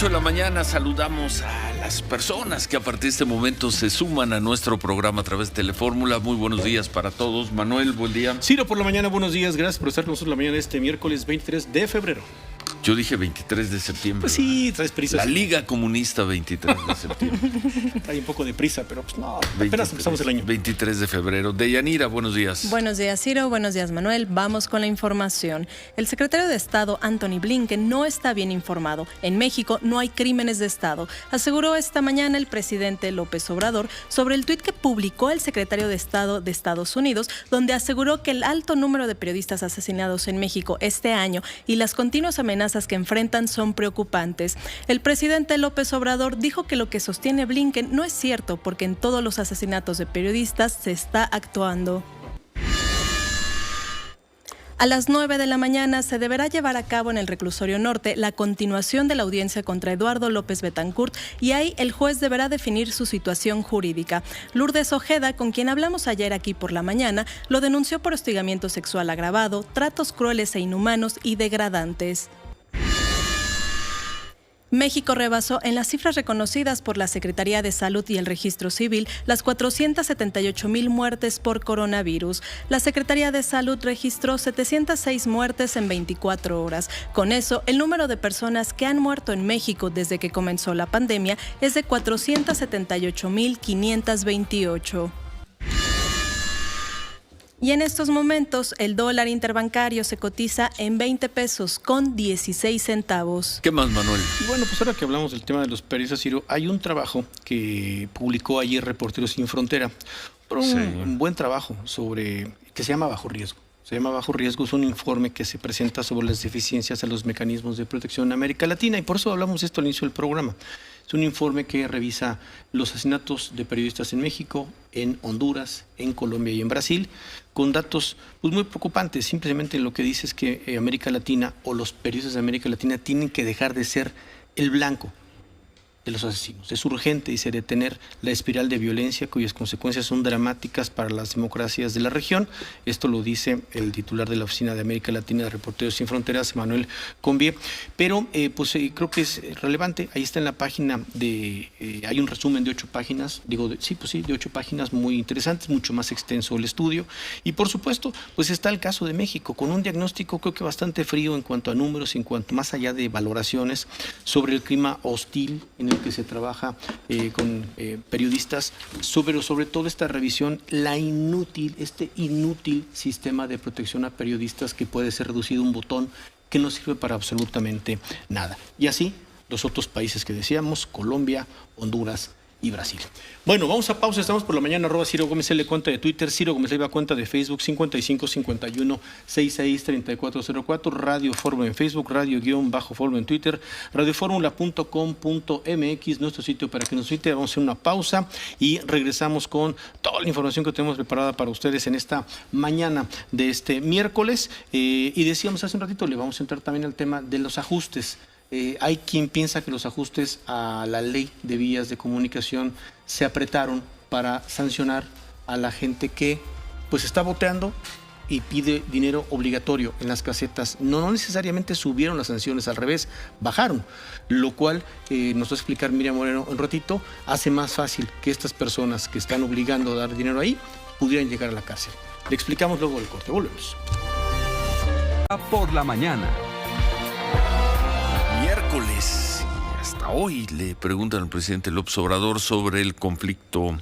8 de la mañana saludamos a las personas que a partir de este momento se suman a nuestro programa a través de Telefórmula. Muy buenos días para todos. Manuel, buen día. Ciro, por la mañana, buenos días. Gracias por estar con nosotros la mañana de este miércoles 23 de febrero. Yo dije 23 de septiembre. Pues sí, traes prisa. La Liga Comunista 23 de septiembre. Hay un poco de prisa, pero pues no, apenas empezamos el año. 23 de febrero. Deyanira, buenos días. Buenos días, Ciro. Buenos días, Manuel. Vamos con la información. El secretario de Estado, Antony Blinken, no está bien informado. En México no hay crímenes de Estado, aseguró esta mañana el presidente López Obrador sobre el tuit que publicó el secretario de Estado de Estados Unidos, donde aseguró que el alto número de periodistas asesinados en México este año y las continuas amenazas que enfrentan son preocupantes. El presidente López Obrador dijo que lo que sostiene Blinken no es cierto, porque en todos los asesinatos de periodistas se está actuando. A las 9 de la mañana se deberá llevar a cabo en el Reclusorio Norte la continuación de la audiencia contra Eduardo López Betancourt, y ahí el juez deberá definir su situación jurídica. Lourdes Ojeda, con quien hablamos ayer aquí por la mañana, lo denunció por hostigamiento sexual agravado, tratos crueles e inhumanos y degradantes. México rebasó en las cifras reconocidas por la Secretaría de Salud y el Registro Civil las 478,000 muertes por coronavirus. La Secretaría de Salud registró 706 muertes en 24 horas. Con eso, el número de personas que han muerto en México desde que comenzó la pandemia es de 478,528. Y en estos momentos, el dólar interbancario se cotiza en 20 pesos con 16 centavos. ¿Qué más, Manuel? Bueno, pues ahora que hablamos del tema de los periodistas, Ciro, hay un trabajo que publicó ayer Reporteros Sin Frontera, un buen trabajo que se llama Bajo Riesgo. Se llama Bajo Riesgo, es un informe que se presenta sobre las deficiencias en los mecanismos de protección en América Latina, y por eso hablamos esto al inicio del programa. Es un informe que revisa los asesinatos de periodistas en México, en Honduras, en Colombia y en Brasil, con datos pues, muy preocupantes. Simplemente lo que dice es que América Latina, o los periodistas de América Latina, tienen que dejar de ser el blanco de los asesinos. Es urgente, dice, detener la espiral de violencia cuyas consecuencias son dramáticas para las democracias de la región. Esto lo dice el titular de la Oficina de América Latina de Reporteros Sin Fronteras, Manuel Combié. Pero creo que es relevante. Ahí está en la página hay un resumen de 8 páginas, de 8 páginas muy interesantes, mucho más extenso el estudio. Y por supuesto, pues está el caso de México, con un diagnóstico creo que bastante frío en cuanto a números, en cuanto más allá de valoraciones sobre el clima hostil en el que se trabaja con periodistas, sobre todo esta revisión, este inútil sistema de protección a periodistas que puede ser reducido a un botón que no sirve para absolutamente nada. Y así los otros países que decíamos, Colombia, Honduras y Brasil. Bueno, vamos a pausa. Estamos por la mañana, @Ciro Gómez L, cuenta de Twitter, Ciro Gómez Leiva, cuenta de Facebook, 5551-663404, Radio Fórmula en Facebook, Radio-Fórmula en Twitter, radioformula.com.mx, nuestro sitio para que nos visite. Vamos a hacer una pausa y regresamos con toda la información que tenemos preparada para ustedes en esta mañana de este miércoles. Y decíamos hace un ratito, le vamos a entrar también al tema de los ajustes. Hay quien piensa que los ajustes a la ley de vías de comunicación se apretaron para sancionar a la gente que pues está voteando y pide dinero obligatorio en las casetas. No necesariamente subieron las sanciones, al revés, bajaron, lo cual nos va a explicar Miriam Moreno un ratito, hace más fácil que estas personas que están obligando a dar dinero ahí pudieran llegar a la cárcel. Le explicamos luego del corte. Volvemos. Por la mañana. Miércoles, hasta hoy le preguntan al presidente López Obrador sobre el conflicto,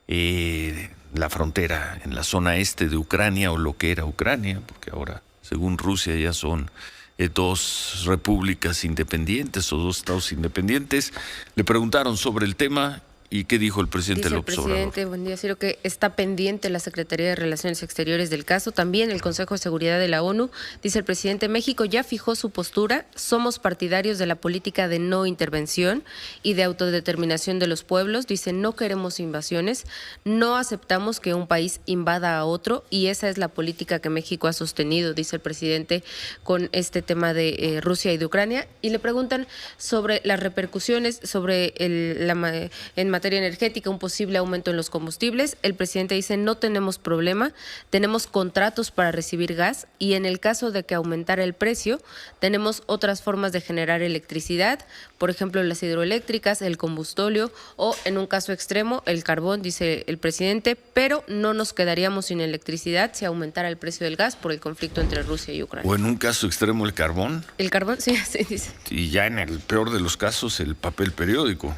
la frontera en la zona este de Ucrania, o lo que era Ucrania, porque ahora, según Rusia, ya son 2 repúblicas independientes o 2 estados independientes. Le preguntaron sobre el tema. ¿Y qué dijo el presidente López Obrador? Dice el presidente, buen día, Ciro, que está pendiente la Secretaría de Relaciones Exteriores del caso, también el Consejo de Seguridad de la ONU. Dice el presidente, México ya fijó su postura, somos partidarios de la política de no intervención y de autodeterminación de los pueblos. Dice, no queremos invasiones, no aceptamos que un país invada a otro, y esa es la política que México ha sostenido, dice el presidente, con este tema de Rusia y de Ucrania. Y le preguntan sobre las repercusiones en materia materia energética, un posible aumento en los combustibles. El presidente dice no tenemos problema, tenemos contratos para recibir gas y en el caso de que aumentara el precio, tenemos otras formas de generar electricidad, por ejemplo las hidroeléctricas, el combustóleo o en un caso extremo el carbón, dice el presidente, pero no nos quedaríamos sin electricidad si aumentara el precio del gas por el conflicto entre Rusia y Ucrania. O en un caso extremo el carbón. El carbón, sí, así dice. Y ya en el peor de los casos el papel periódico.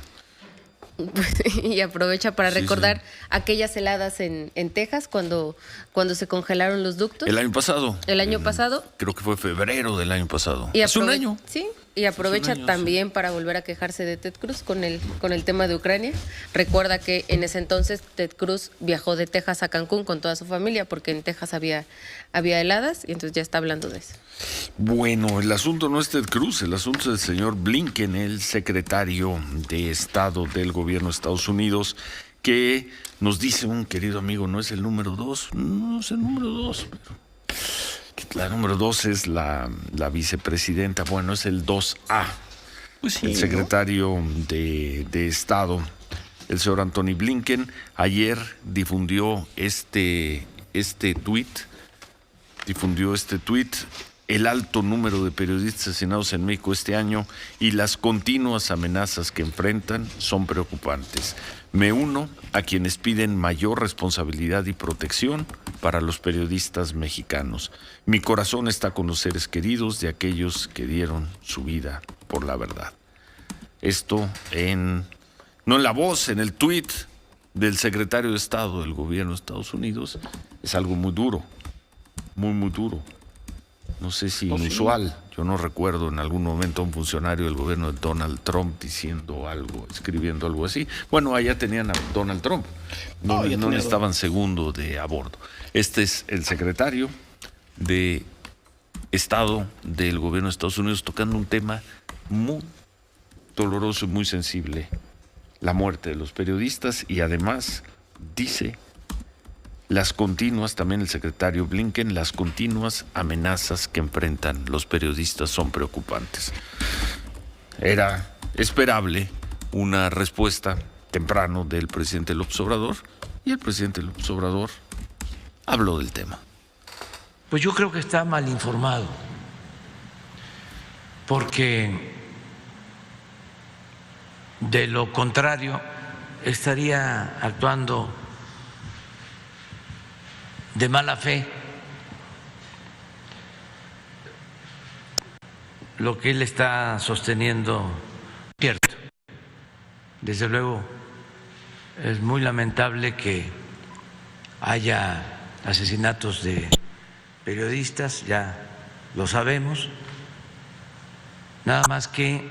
Y aprovecha para recordar aquellas heladas en Texas cuando se congelaron los ductos. El año pasado. El año pasado. Creo que fue febrero del año pasado. Y hace un año. Sí, y aprovecha también para volver a quejarse de Ted Cruz con el tema de Ucrania. Recuerda que en ese entonces Ted Cruz viajó de Texas a Cancún con toda su familia porque en Texas había heladas y entonces ya está hablando de eso. Bueno, el asunto no es Ted Cruz, el asunto es el señor Blinken, el secretario de Estado del gobierno de Estados Unidos, que nos dice un querido amigo, no es el número 2, no es el número 2, pero la número 2 es la vicepresidenta, bueno, es el 2A, Pues sí, el secretario de Estado, el señor Anthony Blinken, ayer difundió este tuit, el alto número de periodistas asesinados en México este año y las continuas amenazas que enfrentan son preocupantes. Me uno a quienes piden mayor responsabilidad y protección para los periodistas mexicanos. Mi corazón está con los seres queridos de aquellos que dieron su vida por la verdad. Esto no en la voz, en el tuit del secretario de Estado del gobierno de Estados Unidos, es algo muy duro, muy duro. No sé si inusual. Yo no recuerdo en algún momento a un funcionario del gobierno de Donald Trump diciendo algo, escribiendo algo así. Bueno, allá tenían a Donald Trump. No necesitaban segundo a bordo. Este es el secretario de Estado del gobierno de Estados Unidos tocando un tema muy doloroso y muy sensible. La muerte de los periodistas y además dice también el secretario Blinken, las continuas amenazas que enfrentan los periodistas son preocupantes. Era esperable una respuesta temprano del presidente López Obrador y el presidente López Obrador habló del tema. Pues yo creo que está mal informado, porque de lo contrario estaría actuando de mala fe. Lo que él está sosteniendo es cierto. Desde luego es muy lamentable que haya asesinatos de periodistas, ya lo sabemos, nada más que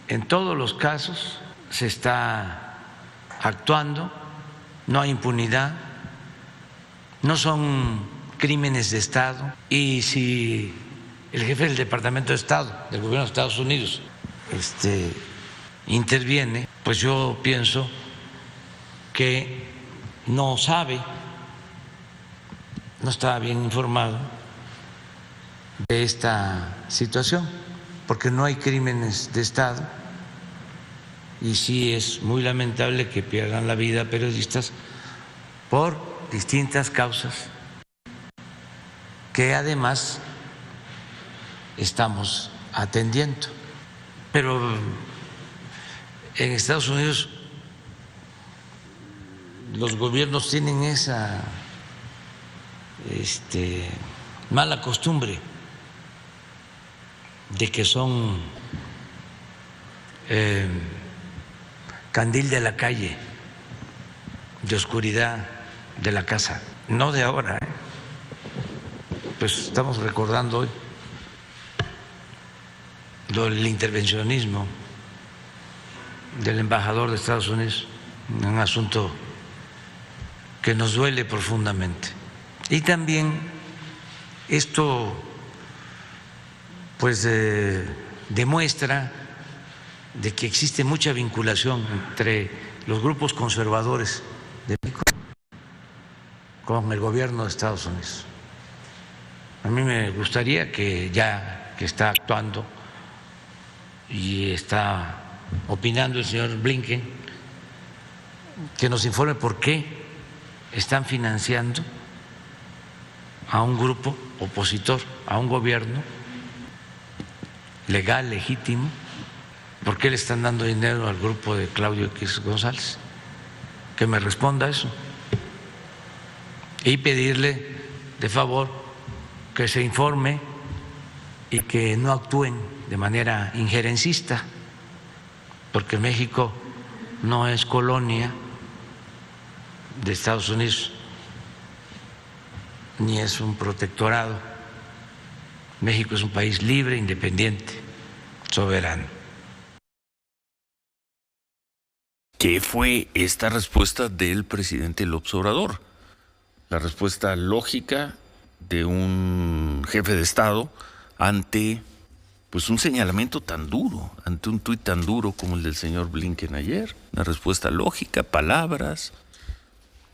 en todos los casos se está actuando, no hay impunidad. No son crímenes de Estado y si el jefe del Departamento de Estado del gobierno de Estados Unidos interviene, pues yo pienso que no sabe, no está bien informado de esta situación, porque no hay crímenes de Estado y sí es muy lamentable que pierdan la vida periodistas por distintas causas que además estamos atendiendo. Pero en Estados Unidos los gobiernos tienen esa mala costumbre de que son candil de la calle, de oscuridad de la casa, no de ahora, pues estamos recordando hoy el intervencionismo del embajador de Estados Unidos, un asunto que nos duele profundamente. Y también esto pues demuestra de que existe mucha vinculación entre los grupos conservadores de México con el gobierno de Estados Unidos. A mí me gustaría que ya que está actuando y está opinando el señor Blinken, que nos informe por qué están financiando a un grupo opositor, a un gobierno legal, legítimo. ¿Por qué le están dando dinero al grupo de Claudio X González? Que me responda eso. Y pedirle de favor que se informe y que no actúen de manera injerencista, porque México no es colonia de Estados Unidos, ni es un protectorado. México es un país libre, independiente, soberano. ¿Qué fue esta respuesta del presidente López Obrador? La respuesta lógica de un jefe de Estado ante pues un señalamiento tan duro, ante un tuit tan duro como el del señor Blinken ayer. Una respuesta lógica, palabras,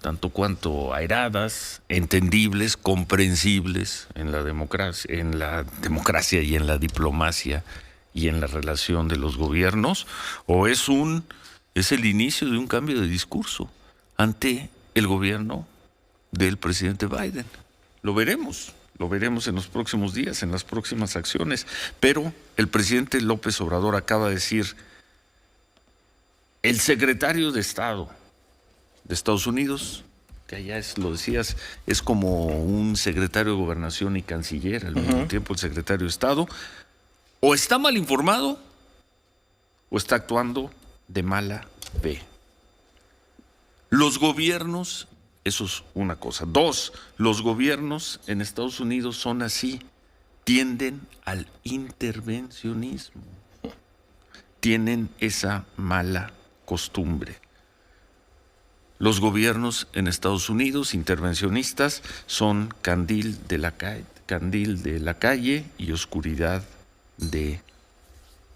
tanto cuanto airadas, entendibles, comprensibles en la democracia y en la diplomacia y en la relación de los gobiernos, o es el inicio de un cambio de discurso ante el gobierno del presidente Biden. Lo veremos en los próximos días, en las próximas acciones, pero el presidente López Obrador acaba de decir: el secretario de Estado de Estados Unidos, que allá lo decías, es como un secretario de Gobernación y canciller al mismo tiempo, el secretario de Estado, o está mal informado o está actuando de mala fe. Los gobiernos, eso es una cosa. 2, los gobiernos en Estados Unidos son así, tienden al intervencionismo, tienen esa mala costumbre. Los gobiernos en Estados Unidos, intervencionistas, son candil de la calle y oscuridad de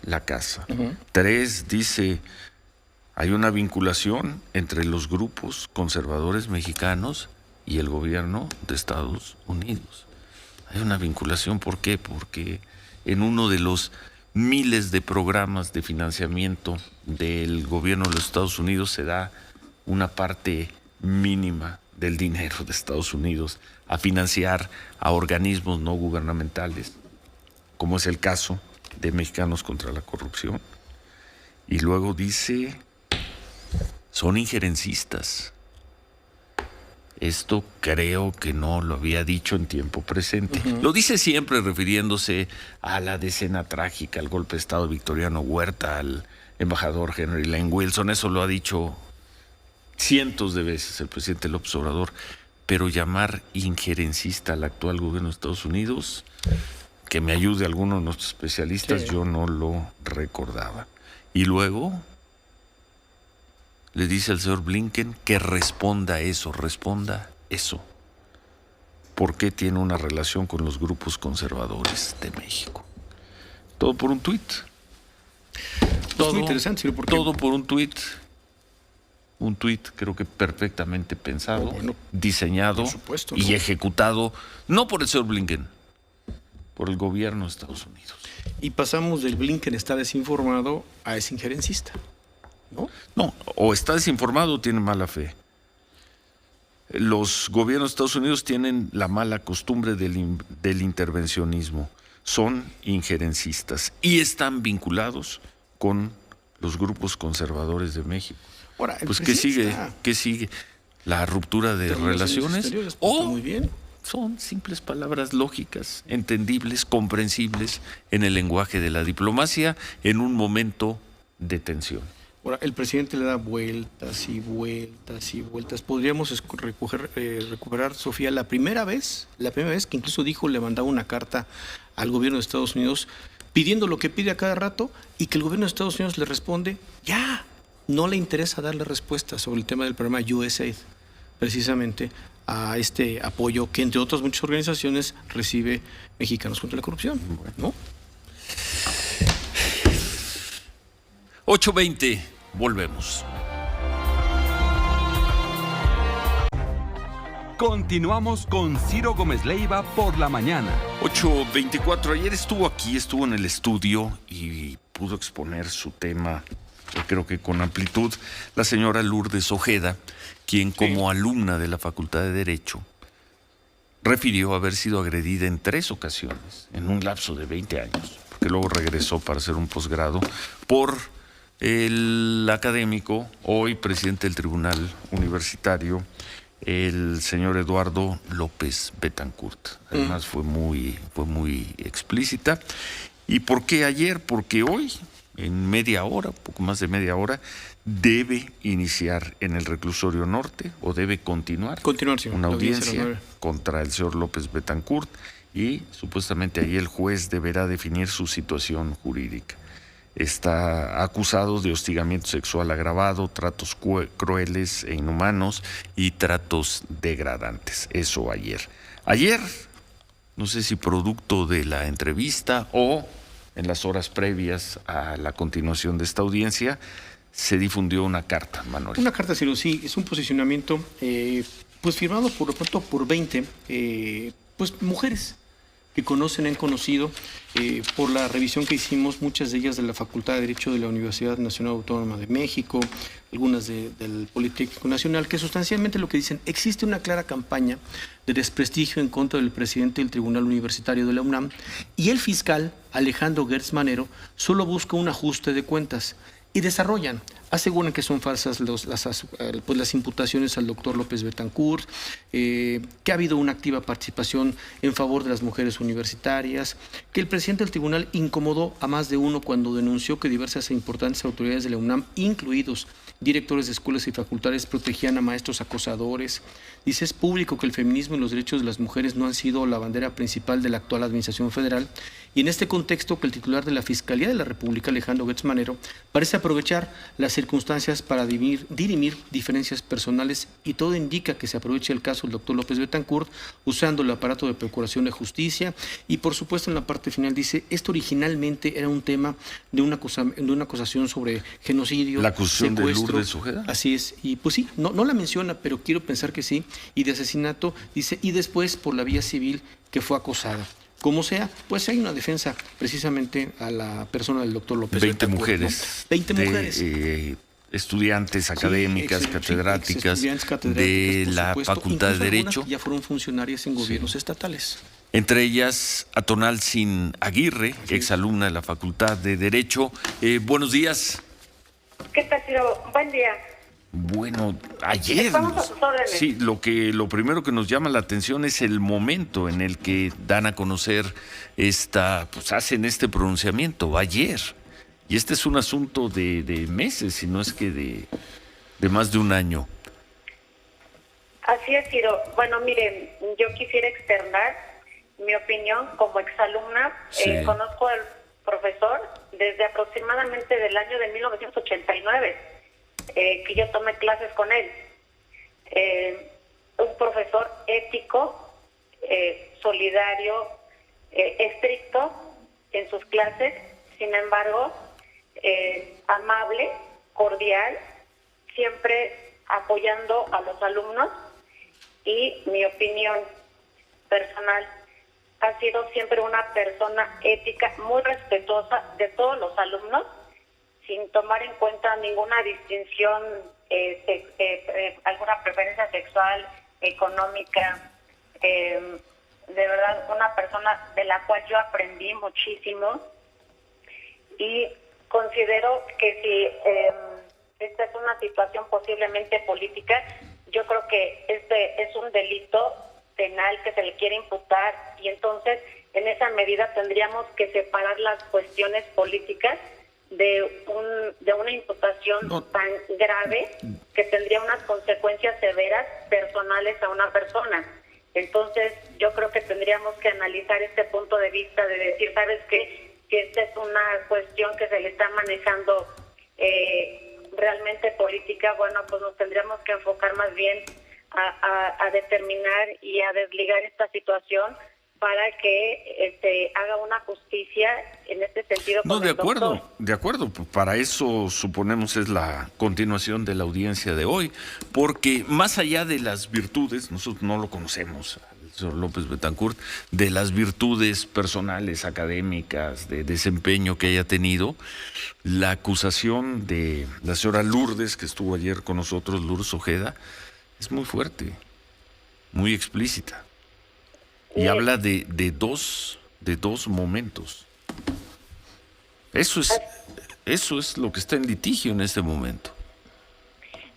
la casa. 3, dice, hay una vinculación entre los grupos conservadores mexicanos y el gobierno de Estados Unidos. Hay una vinculación, ¿por qué? Porque en uno de los miles de programas de financiamiento del gobierno de los Estados Unidos se da una parte mínima del dinero de Estados Unidos a financiar a organismos no gubernamentales, como es el caso de Mexicanos contra la Corrupción. Y luego dice, son injerencistas. Esto creo que no lo había dicho en tiempo presente. Lo dice siempre refiriéndose a la decena trágica, al golpe de Estado de Victoriano Huerta, al embajador Henry Lane Wilson. Eso lo ha dicho cientos de veces el presidente López Obrador, pero llamar injerencista al actual gobierno de Estados Unidos, que me ayude alguno de nuestros especialistas, sí. Yo no lo recordaba. Y luego le dice al señor Blinken que responda eso. ¿Por qué tiene una relación con los grupos conservadores de México? Todo por un tuit. Todo muy interesante, porque todo por un tuit. Un tuit creo que perfectamente pensado, diseñado supuesto, y ejecutado, no por el señor Blinken, por el gobierno de Estados Unidos. Y pasamos del Blinken está desinformado a es injerencista, ¿no? No, o está desinformado o tiene mala fe. Los gobiernos de Estados Unidos tienen la mala costumbre del intervencionismo, son injerencistas y están vinculados con los grupos conservadores de México. Ahora, pues ¿qué sigue? ¿La ruptura de relaciones? Muy bien. Son simples palabras lógicas, entendibles, comprensibles en el lenguaje de la diplomacia en un momento de tensión. Ahora, el presidente le da vueltas y vueltas y vueltas. Podríamos recuperar, Sofía, la primera vez que incluso dijo, le mandaba una carta al gobierno de Estados Unidos pidiendo lo que pide a cada rato y que el gobierno de Estados Unidos le responde, ya. No le interesa darle respuesta sobre el tema del programa USAID, precisamente a este apoyo que, entre otras muchas organizaciones, recibe Mexicanos contra la Corrupción, ¿no? 8:20, volvemos. Continuamos con Ciro Gómez Leiva por la mañana. 8:24, ayer estuvo en el estudio y pudo exponer su tema creo que con amplitud, la señora Lourdes Ojeda, quien como alumna de la Facultad de Derecho refirió haber sido agredida en 3 ocasiones, en un lapso de 20 años, porque luego regresó para hacer un posgrado, por el académico, hoy presidente del Tribunal Universitario, el señor Eduardo López Betancourt. Además fue muy explícita. ¿Y por qué ayer? Porque hoy, en media hora, poco más de media hora, debe iniciar en el reclusorio norte, o debe continuar sí, una audiencia contra el señor López Betancourt, y supuestamente ahí el juez deberá definir su situación jurídica. Está acusado de hostigamiento sexual agravado, tratos crueles e inhumanos y tratos degradantes. Eso ayer. Ayer, no sé si producto de la entrevista o en las horas previas a la continuación de esta audiencia, se difundió una carta, Manuel. Una carta, Ciro, sí, es un posicionamiento pues firmado por lo pronto por 20 pues mujeres que han conocido por la revisión que hicimos, muchas de ellas de la Facultad de Derecho de la Universidad Nacional Autónoma de México, algunas del Politécnico Nacional, que sustancialmente lo que dicen, existe una clara campaña de desprestigio en contra del presidente del Tribunal Universitario de la UNAM, y el fiscal Alejandro Gertz Manero solo busca un ajuste de cuentas, y aseguran que son falsas las imputaciones al doctor López Betancourt, que ha habido una activa participación en favor de las mujeres universitarias, que el presidente del tribunal incomodó a más de uno cuando denunció que diversas e importantes autoridades de la UNAM, incluidos directores de escuelas y facultades, protegían a maestros acosadores. Dice, es público que el feminismo y los derechos de las mujeres no han sido la bandera principal de la actual administración federal, y en este contexto que el titular de la Fiscalía de la República, Alejandro Gertz Manero, parece aprovechar las circunstancias para dirimir diferencias personales, y todo indica que se aprovecha el caso del doctor López Betancourt usando el aparato de procuración de justicia. Y por supuesto en la parte final dice, esto originalmente era un tema de una acusación sobre genocidio, la acusación secuestro, de Lourdes Ojeda. Así es, y pues sí, no la menciona, pero quiero pensar que sí, y de asesinato, dice, y después por la vía civil que fue acosada. Como sea, pues hay una defensa precisamente a la persona del doctor López 20 Betancourt, mujeres. ¿no? 20 mujeres. Estudiantes académicas, catedráticas de la Facultad de Derecho. Ya fueron funcionarias en gobiernos estatales. Entre ellas, Atonaltzin Aguirre, exalumna de la Facultad de Derecho. Buenos días. ¿Qué tal, Ciro? Buen día. Bueno, ayer, Estamos a sus órdenes. sí, lo primero que nos llama la atención es el momento en el que dan a conocer hacen este pronunciamiento, ayer. Y este es un asunto de meses, si no es que de más de un año. Así es, Ciro. Bueno, miren, yo quisiera externar mi opinión como exalumna. Sí. Conozco al profesor desde aproximadamente del año de 1989. Que yo tomé clases con él. Un profesor ético, solidario, estricto en sus clases, sin embargo, amable, cordial, siempre apoyando a los alumnos, y mi opinión personal, ha sido siempre una persona ética, muy respetuosa de todos los alumnos, sin tomar en cuenta ninguna distinción, alguna preferencia sexual, económica. De verdad, una persona de la cual yo aprendí muchísimo, y considero que si esta es una situación posiblemente política, yo creo que este es un delito penal que se le quiere imputar, y entonces en esa medida tendríamos que separar las cuestiones políticas de una imputación tan grave que tendría unas consecuencias severas personales a una persona. Entonces yo creo que tendríamos que analizar este punto de vista de decir, ¿sabes qué? Si esta es una cuestión que se le está manejando realmente política, bueno, pues nos tendríamos que enfocar más bien a determinar y a desligar esta situación para que haga una justicia en este sentido. No, de acuerdo. Para eso suponemos es la continuación de la audiencia de hoy, porque más allá de las virtudes, nosotros no lo conocemos al señor López Betancourt, de las virtudes personales, académicas, de desempeño que haya tenido. La acusación de la señora Lourdes, que estuvo ayer con nosotros, Lourdes Ojeda, es muy fuerte, muy explícita. Y habla de dos momentos. Eso es lo que está en litigio en este momento.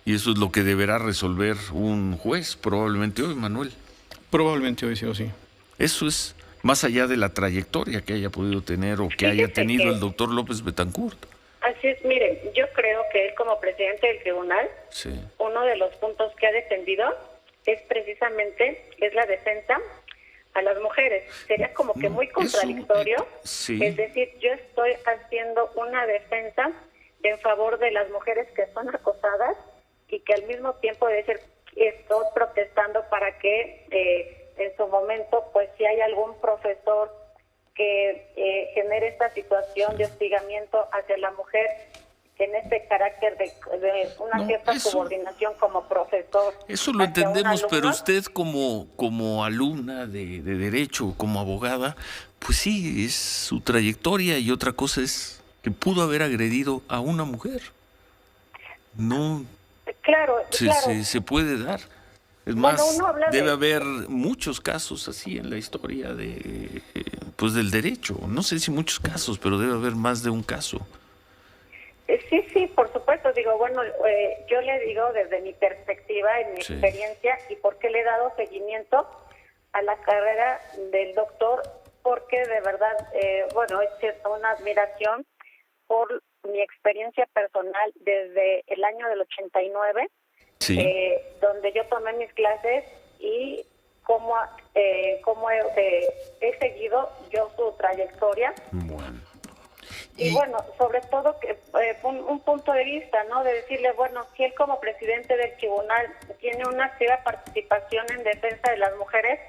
Y eso es lo que deberá resolver un juez, probablemente hoy, Manuel. Probablemente hoy sí o sí. Eso es más allá de la trayectoria que haya podido tener o que haya tenido el doctor López Betancourt. Así es, miren, yo creo que él como presidente del tribunal, uno de los puntos que ha defendido es precisamente la defensa a las mujeres. Sería como que muy contradictorio, es decir, yo estoy haciendo una defensa en favor de las mujeres que son acosadas y que al mismo tiempo estoy protestando para que en su momento, pues si hay algún profesor que genere esta situación de hostigamiento hacia la mujer, en este carácter de una cierta subordinación como profesor. Eso lo entendemos, pero usted como alumna de Derecho, como abogada, pues sí, es su trayectoria, y otra cosa es que pudo haber agredido a una mujer. No. Claro. Se puede dar. Es más, debe haber muchos casos así en la historia del derecho. No sé si muchos casos, pero debe haber más de un caso. Sí, por supuesto. Digo, bueno, yo le digo desde mi perspectiva, en mi experiencia, y por qué le he dado seguimiento a la carrera del doctor, porque de verdad, es una admiración por mi experiencia personal desde el año del 89, donde yo tomé mis clases y cómo he seguido yo su trayectoria. Bueno. Y bueno, sobre todo que un punto de vista, ¿no? De decirle, bueno, si él como presidente del tribunal tiene una activa participación en defensa de las mujeres,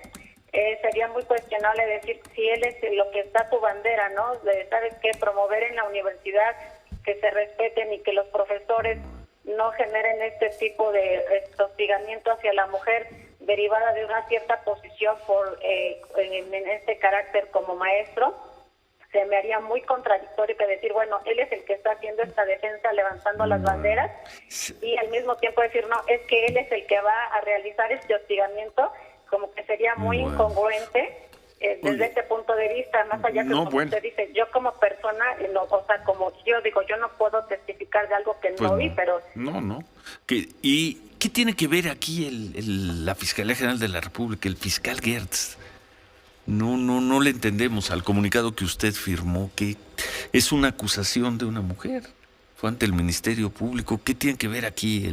sería muy cuestionable decir si él es lo que está su bandera, ¿no? De, ¿sabes qué? Promover en la universidad que se respeten y que los profesores no generen este tipo de hostigamiento hacia la mujer derivada de una cierta posición en este carácter como maestro. Se me haría muy contradictorio que decir, bueno, él es el que está haciendo esta defensa levantando las banderas y al mismo tiempo decir, no, es que él es el que va a realizar este hostigamiento, como que sería muy incongruente desde este punto de vista, más allá que usted dice, yo como persona, como yo digo, yo no puedo testificar de algo que no vi, pero... No. ¿Y qué tiene que ver aquí la Fiscalía General de la República, el fiscal Gertz? No le entendemos al comunicado que usted firmó, que es una acusación de una mujer. Fue ante el Ministerio Público. ¿Qué tiene que ver aquí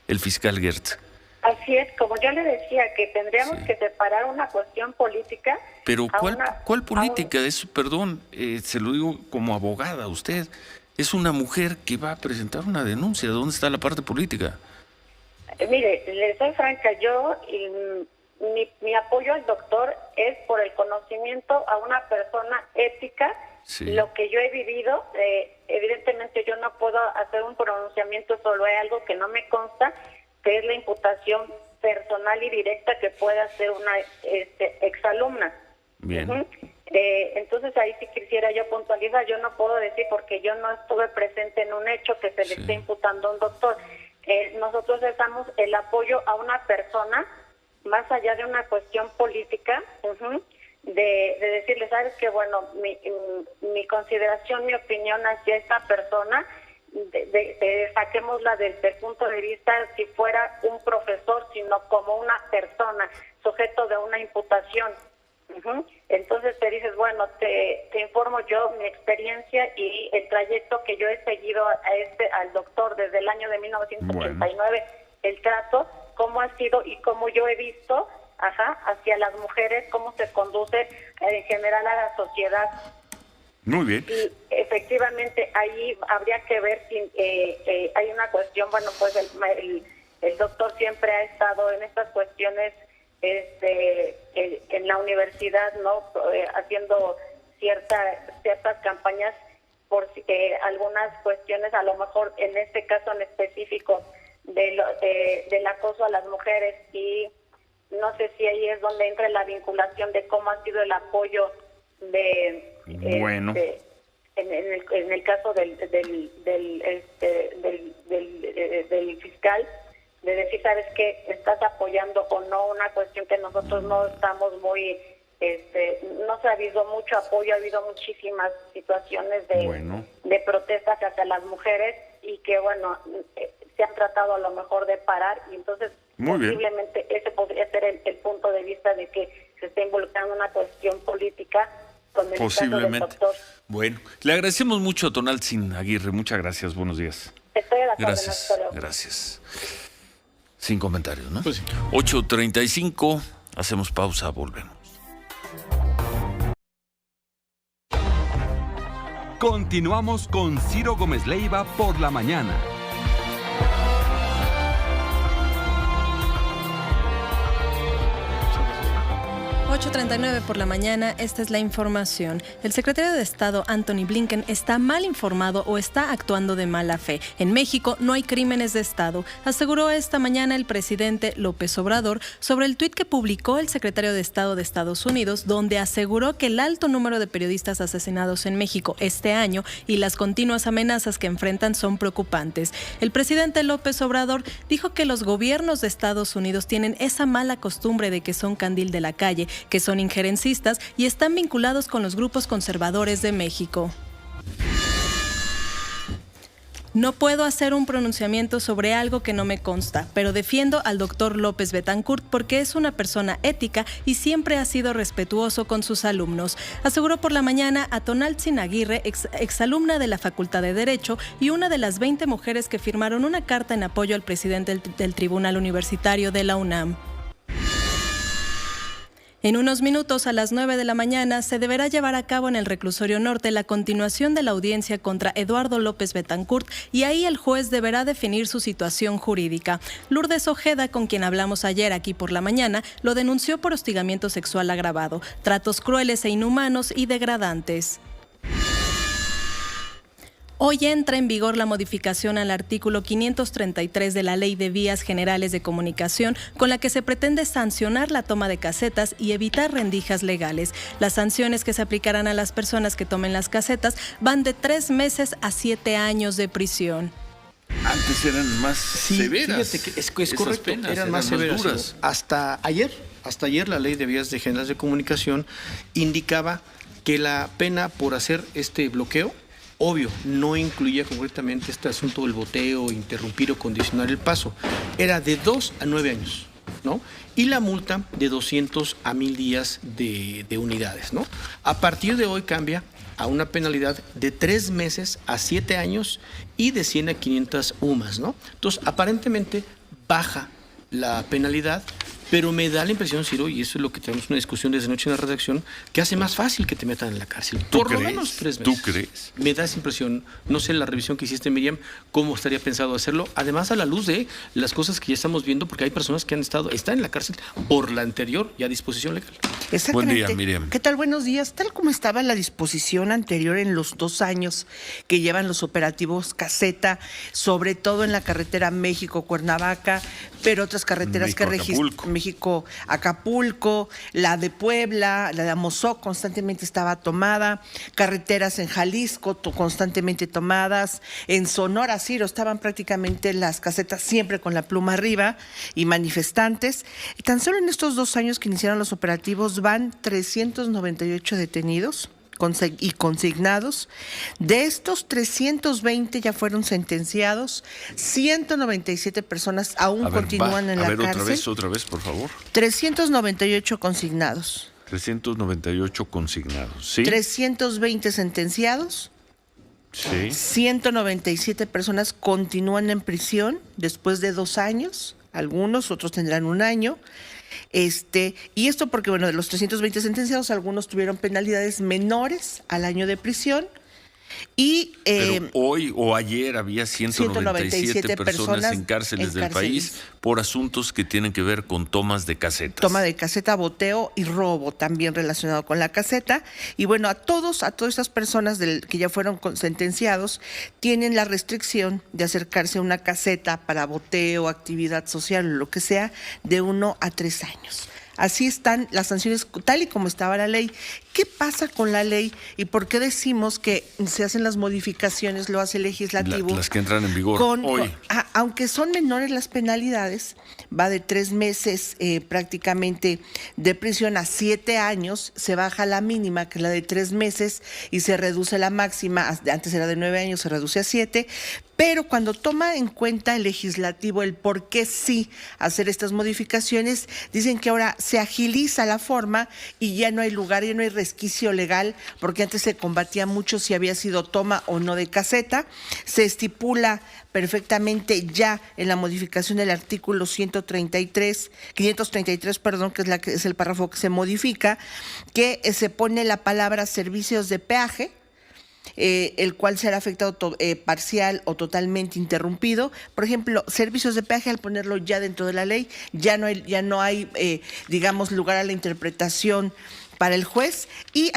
el fiscal Gertz? Así es, como yo le decía, que tendríamos que separar una cuestión política. Pero ¿cuál política? Se lo digo como abogada a usted. Es una mujer que va a presentar una denuncia. ¿Dónde está la parte política? Mire, le soy franca, mi apoyo al doctor es por el conocimiento a una persona ética, lo que yo he vivido. Evidentemente yo no puedo hacer un pronunciamiento sobre algo que no me consta, que es la imputación personal y directa que puede hacer una exalumna. Bien. Entonces ahí sí quisiera yo puntualizar, yo no puedo decir porque yo no estuve presente en un hecho que se le esté imputando a un doctor. Nosotros damos el apoyo a una persona más allá de una cuestión política, de decirle, sabes que bueno, mi consideración, mi opinión hacia esta persona, saquémosla desde el punto de vista si fuera un profesor, sino como una persona, sujeto de una imputación. Entonces te dices, bueno, te informo yo mi experiencia y el trayecto que yo he seguido al doctor desde el año de 1989, el trato, cómo ha sido y cómo yo he visto hacia las mujeres, cómo se conduce en general a la sociedad. Muy bien. Y efectivamente ahí habría que ver si hay una cuestión, bueno, pues el doctor siempre ha estado en estas cuestiones en la universidad, ¿no? Haciendo ciertas campañas por algunas cuestiones, a lo mejor en este caso en específico, del acoso a las mujeres y No sé si ahí es donde entra la vinculación de cómo ha sido el apoyo de bueno. En el caso del fiscal, de decir, ¿sabes qué? ¿Estás apoyando o no? Una cuestión que nosotros no estamos muy, no se ha habido mucho apoyo, ha habido muchísimas situaciones de protestas hacia las mujeres y que, bueno, se han tratado a lo mejor de parar y entonces posiblemente ese podría ser el punto de vista de que se está involucrando una cuestión política con el posiblemente. caso del doctor. Bueno, le agradecemos mucho a Tonaltzin Aguirre. Muchas gracias. Buenos días. Estoy de acuerdo. Gracias. Gracias. Sin comentarios, ¿no? Pues sí. 8:35. Hacemos pausa. Volvemos. Continuamos con Ciro Gómez Leiva por la mañana. 8:39 por la mañana, esta es la información. El secretario de Estado, Antony Blinken, está mal informado o está actuando de mala fe. En México no hay crímenes de Estado, aseguró esta mañana el presidente López Obrador sobre el tuit que publicó el secretario de Estado de Estados Unidos, donde aseguró que el alto número de periodistas asesinados en México este año y las continuas amenazas que enfrentan son preocupantes. El presidente López Obrador dijo que los gobiernos de Estados Unidos tienen esa mala costumbre de que son candil de la calle, que son injerencistas y están vinculados con los grupos conservadores de México. No puedo hacer un pronunciamiento sobre algo que no me consta, pero defiendo al doctor López Betancourt porque es una persona ética y siempre ha sido respetuoso con sus alumnos. Aseguró por la mañana a Tonaltzin Aguirre, exalumna de la Facultad de Derecho y una de las 20 mujeres que firmaron una carta en apoyo al presidente del Tribunal Universitario de la UNAM. En unos minutos, a las 9 de la mañana, se deberá llevar a cabo en el Reclusorio Norte la continuación de la audiencia contra Eduardo López Betancourt y ahí el juez deberá definir su situación jurídica. Lourdes Ojeda, con quien hablamos ayer aquí por la mañana, lo denunció por hostigamiento sexual agravado, tratos crueles e inhumanos y degradantes. Hoy entra en vigor la modificación al artículo 533 de la Ley de Vías Generales de Comunicación, con la que se pretende sancionar la toma de casetas y evitar rendijas legales. Las sanciones que se aplicarán a las personas que tomen las casetas van de 3 meses a 7 años de prisión. Antes eran más severas. Fíjate que es correcto, eran más severas. Duras. Hasta ayer la Ley de Vías Generales de Comunicación indicaba que la pena por hacer este bloqueo, obvio, no incluía concretamente este asunto del boteo, interrumpir o condicionar el paso. Era de 2 a 9 años, ¿no? Y la multa de 200 a 1,000 días de unidades, ¿no? A partir de hoy cambia a una penalidad de 3 meses a 7 años y de 100 a 500 UMAS, ¿no? Entonces, aparentemente baja la penalidad, pero me da la impresión, Ciro, y eso es lo que tenemos una discusión desde anoche en la redacción, que hace más fácil que te metan en la cárcel. Por lo menos 3 meses. ¿Tú crees? Me da esa impresión. No sé, la revisión que hiciste, Miriam, cómo estaría pensado hacerlo. Además, a la luz de las cosas que ya estamos viendo, porque hay personas que están en la cárcel por la anterior ya disposición legal. Exactamente. Buen día, Miriam. ¿Qué tal? Buenos días. Tal como estaba la disposición anterior en los 2 años que llevan los operativos caseta, sobre todo en la carretera México-Cuernavaca, pero otras carreteras que registran México-Acapulco, la de Puebla, la de Amozoc constantemente estaba tomada, carreteras en Jalisco constantemente tomadas, en Sonora, Ciro, estaban prácticamente las casetas siempre con la pluma arriba y manifestantes. Y tan solo en estos 2 años que iniciaron los operativos van 398 detenidos y consignados. De estos, 320 ya fueron sentenciados, 197 personas aún continúan en la cárcel. Otra vez, por favor. 398 consignados. 398 consignados, ¿sí? 320 sentenciados. Sí. 197 personas continúan en prisión después de 2 años. Algunos, otros tendrán 1 año. Y esto porque, bueno, de los 320 sentenciados, algunos tuvieron penalidades menores al año de prisión Y pero hoy o ayer había 197 personas en cárceles del país por asuntos que tienen que ver con tomas de casetas. Toma de caseta, boteo y robo también relacionado con la caseta. Y bueno, a todas estas personas que ya fueron sentenciados tienen la restricción de acercarse a una caseta para boteo, actividad social o lo que sea, de 1 a 3 años. Así están las sanciones tal y como estaba la ley. ¿Qué pasa con la ley y por qué decimos que se hacen las modificaciones, lo hace el legislativo? Las que entran en vigor hoy. Aunque son menores las penalidades, va de 3 meses prácticamente de prisión a 7 años, se baja la mínima, que es la de 3 meses, y se reduce la máxima, antes era de 9 años, se reduce a 7, pero cuando toma en cuenta el legislativo el por qué sí hacer estas modificaciones, dicen que ahora se agiliza la forma y ya no hay lugar, ya no hay resquicio legal, porque antes se combatía mucho si había sido toma o no de caseta. Se estipula perfectamente ya en la modificación del artículo 533, que es el párrafo que se modifica, que se pone la palabra servicios de peaje, el cual será afectado parcial o totalmente interrumpido. Por ejemplo, servicios de peaje, al ponerlo ya dentro de la ley, ya no hay digamos, lugar a la interpretación para el juez, y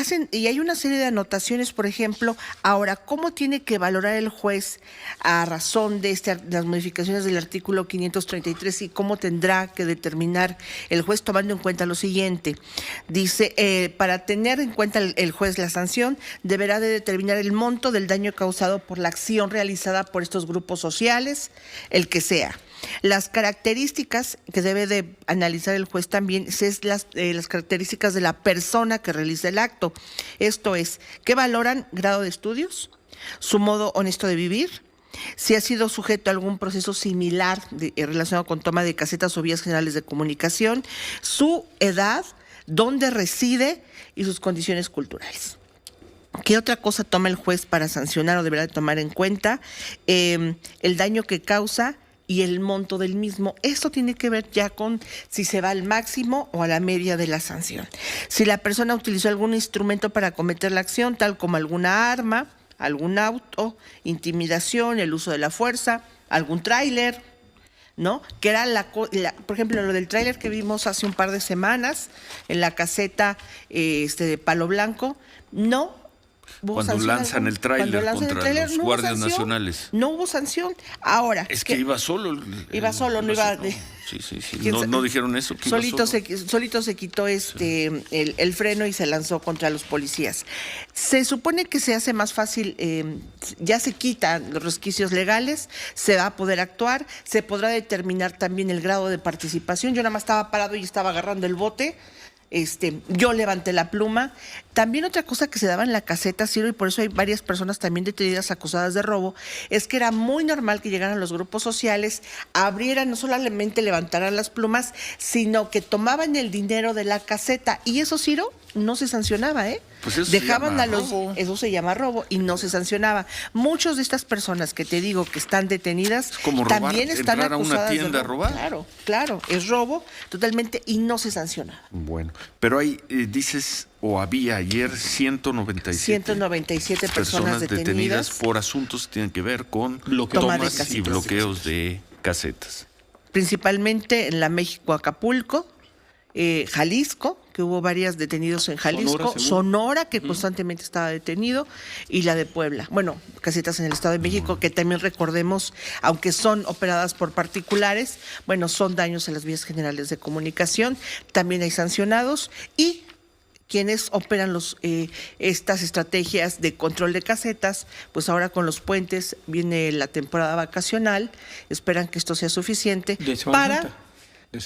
hay una serie de anotaciones. Por ejemplo, ahora, ¿cómo tiene que valorar el juez a razón de las modificaciones del artículo 533 y cómo tendrá que determinar el juez tomando en cuenta lo siguiente? Dice, para tener en cuenta el juez la sanción, deberá de determinar el monto del daño causado por la acción realizada por estos grupos sociales, el que sea. Las características que debe de analizar el juez también es las características de la persona que realiza el acto. Esto es, ¿qué valoran? Grado de estudios, su modo honesto de vivir, si ha sido sujeto a algún proceso similar relacionado con toma de casetas o vías generales de comunicación, su edad, dónde reside y sus condiciones culturales. ¿Qué otra cosa toma el juez para sancionar o deberá de tomar en cuenta? El daño que causa y el monto del mismo. Esto tiene que ver ya con si se va al máximo o a la media de la sanción. Si la persona utilizó algún instrumento para cometer la acción, tal como alguna arma, algún auto, intimidación, el uso de la fuerza, algún tráiler, ¿no? Que era por ejemplo, lo del tráiler que vimos hace un par de semanas en la caseta de Palo Blanco, no. Cuando lanzan el tráiler contra los guardias nacionales. No hubo sanción. Ahora. Es que iba solo. No iba. Sí. No dijeron eso. Solito se quitó el freno y se lanzó contra los policías. Se supone que se hace más fácil, ya se quitan los resquicios legales, se va a poder actuar, se podrá determinar también el grado de participación. Yo nada más estaba parado y estaba agarrando el bote. Yo levanté la pluma. También otra cosa que se daba en la caseta, Ciro, y por eso hay varias personas también detenidas acusadas de robo, es que era muy normal que llegaran los grupos sociales, abrieran, no solamente levantaran las plumas, sino que tomaban el dinero de la caseta. Y eso, Ciro, no se sancionaba, Pues eso dejaban robo. Eso se llama robo y no se sancionaba. Muchos de estas personas que te digo que están detenidas, como robar, también están acusadas a una tienda de robo. a robar. Claro, es robo totalmente y no se sancionaba. Bueno, pero hay, dices, o había ayer 197 personas detenidas por asuntos que tienen que ver con tomas y bloqueos de casetas. Principalmente en la México-Acapulco, Jalisco, que hubo varias detenidos en Jalisco, Sonora, que constantemente estaba detenido, y la de Puebla. Bueno, casetas en el Estado de México, que también recordemos, aunque son operadas por particulares, bueno, son daños en las vías generales de comunicación, también hay sancionados, y quienes operan estas estrategias de control de casetas, pues ahora con los puentes viene la temporada vacacional, esperan que esto sea suficiente para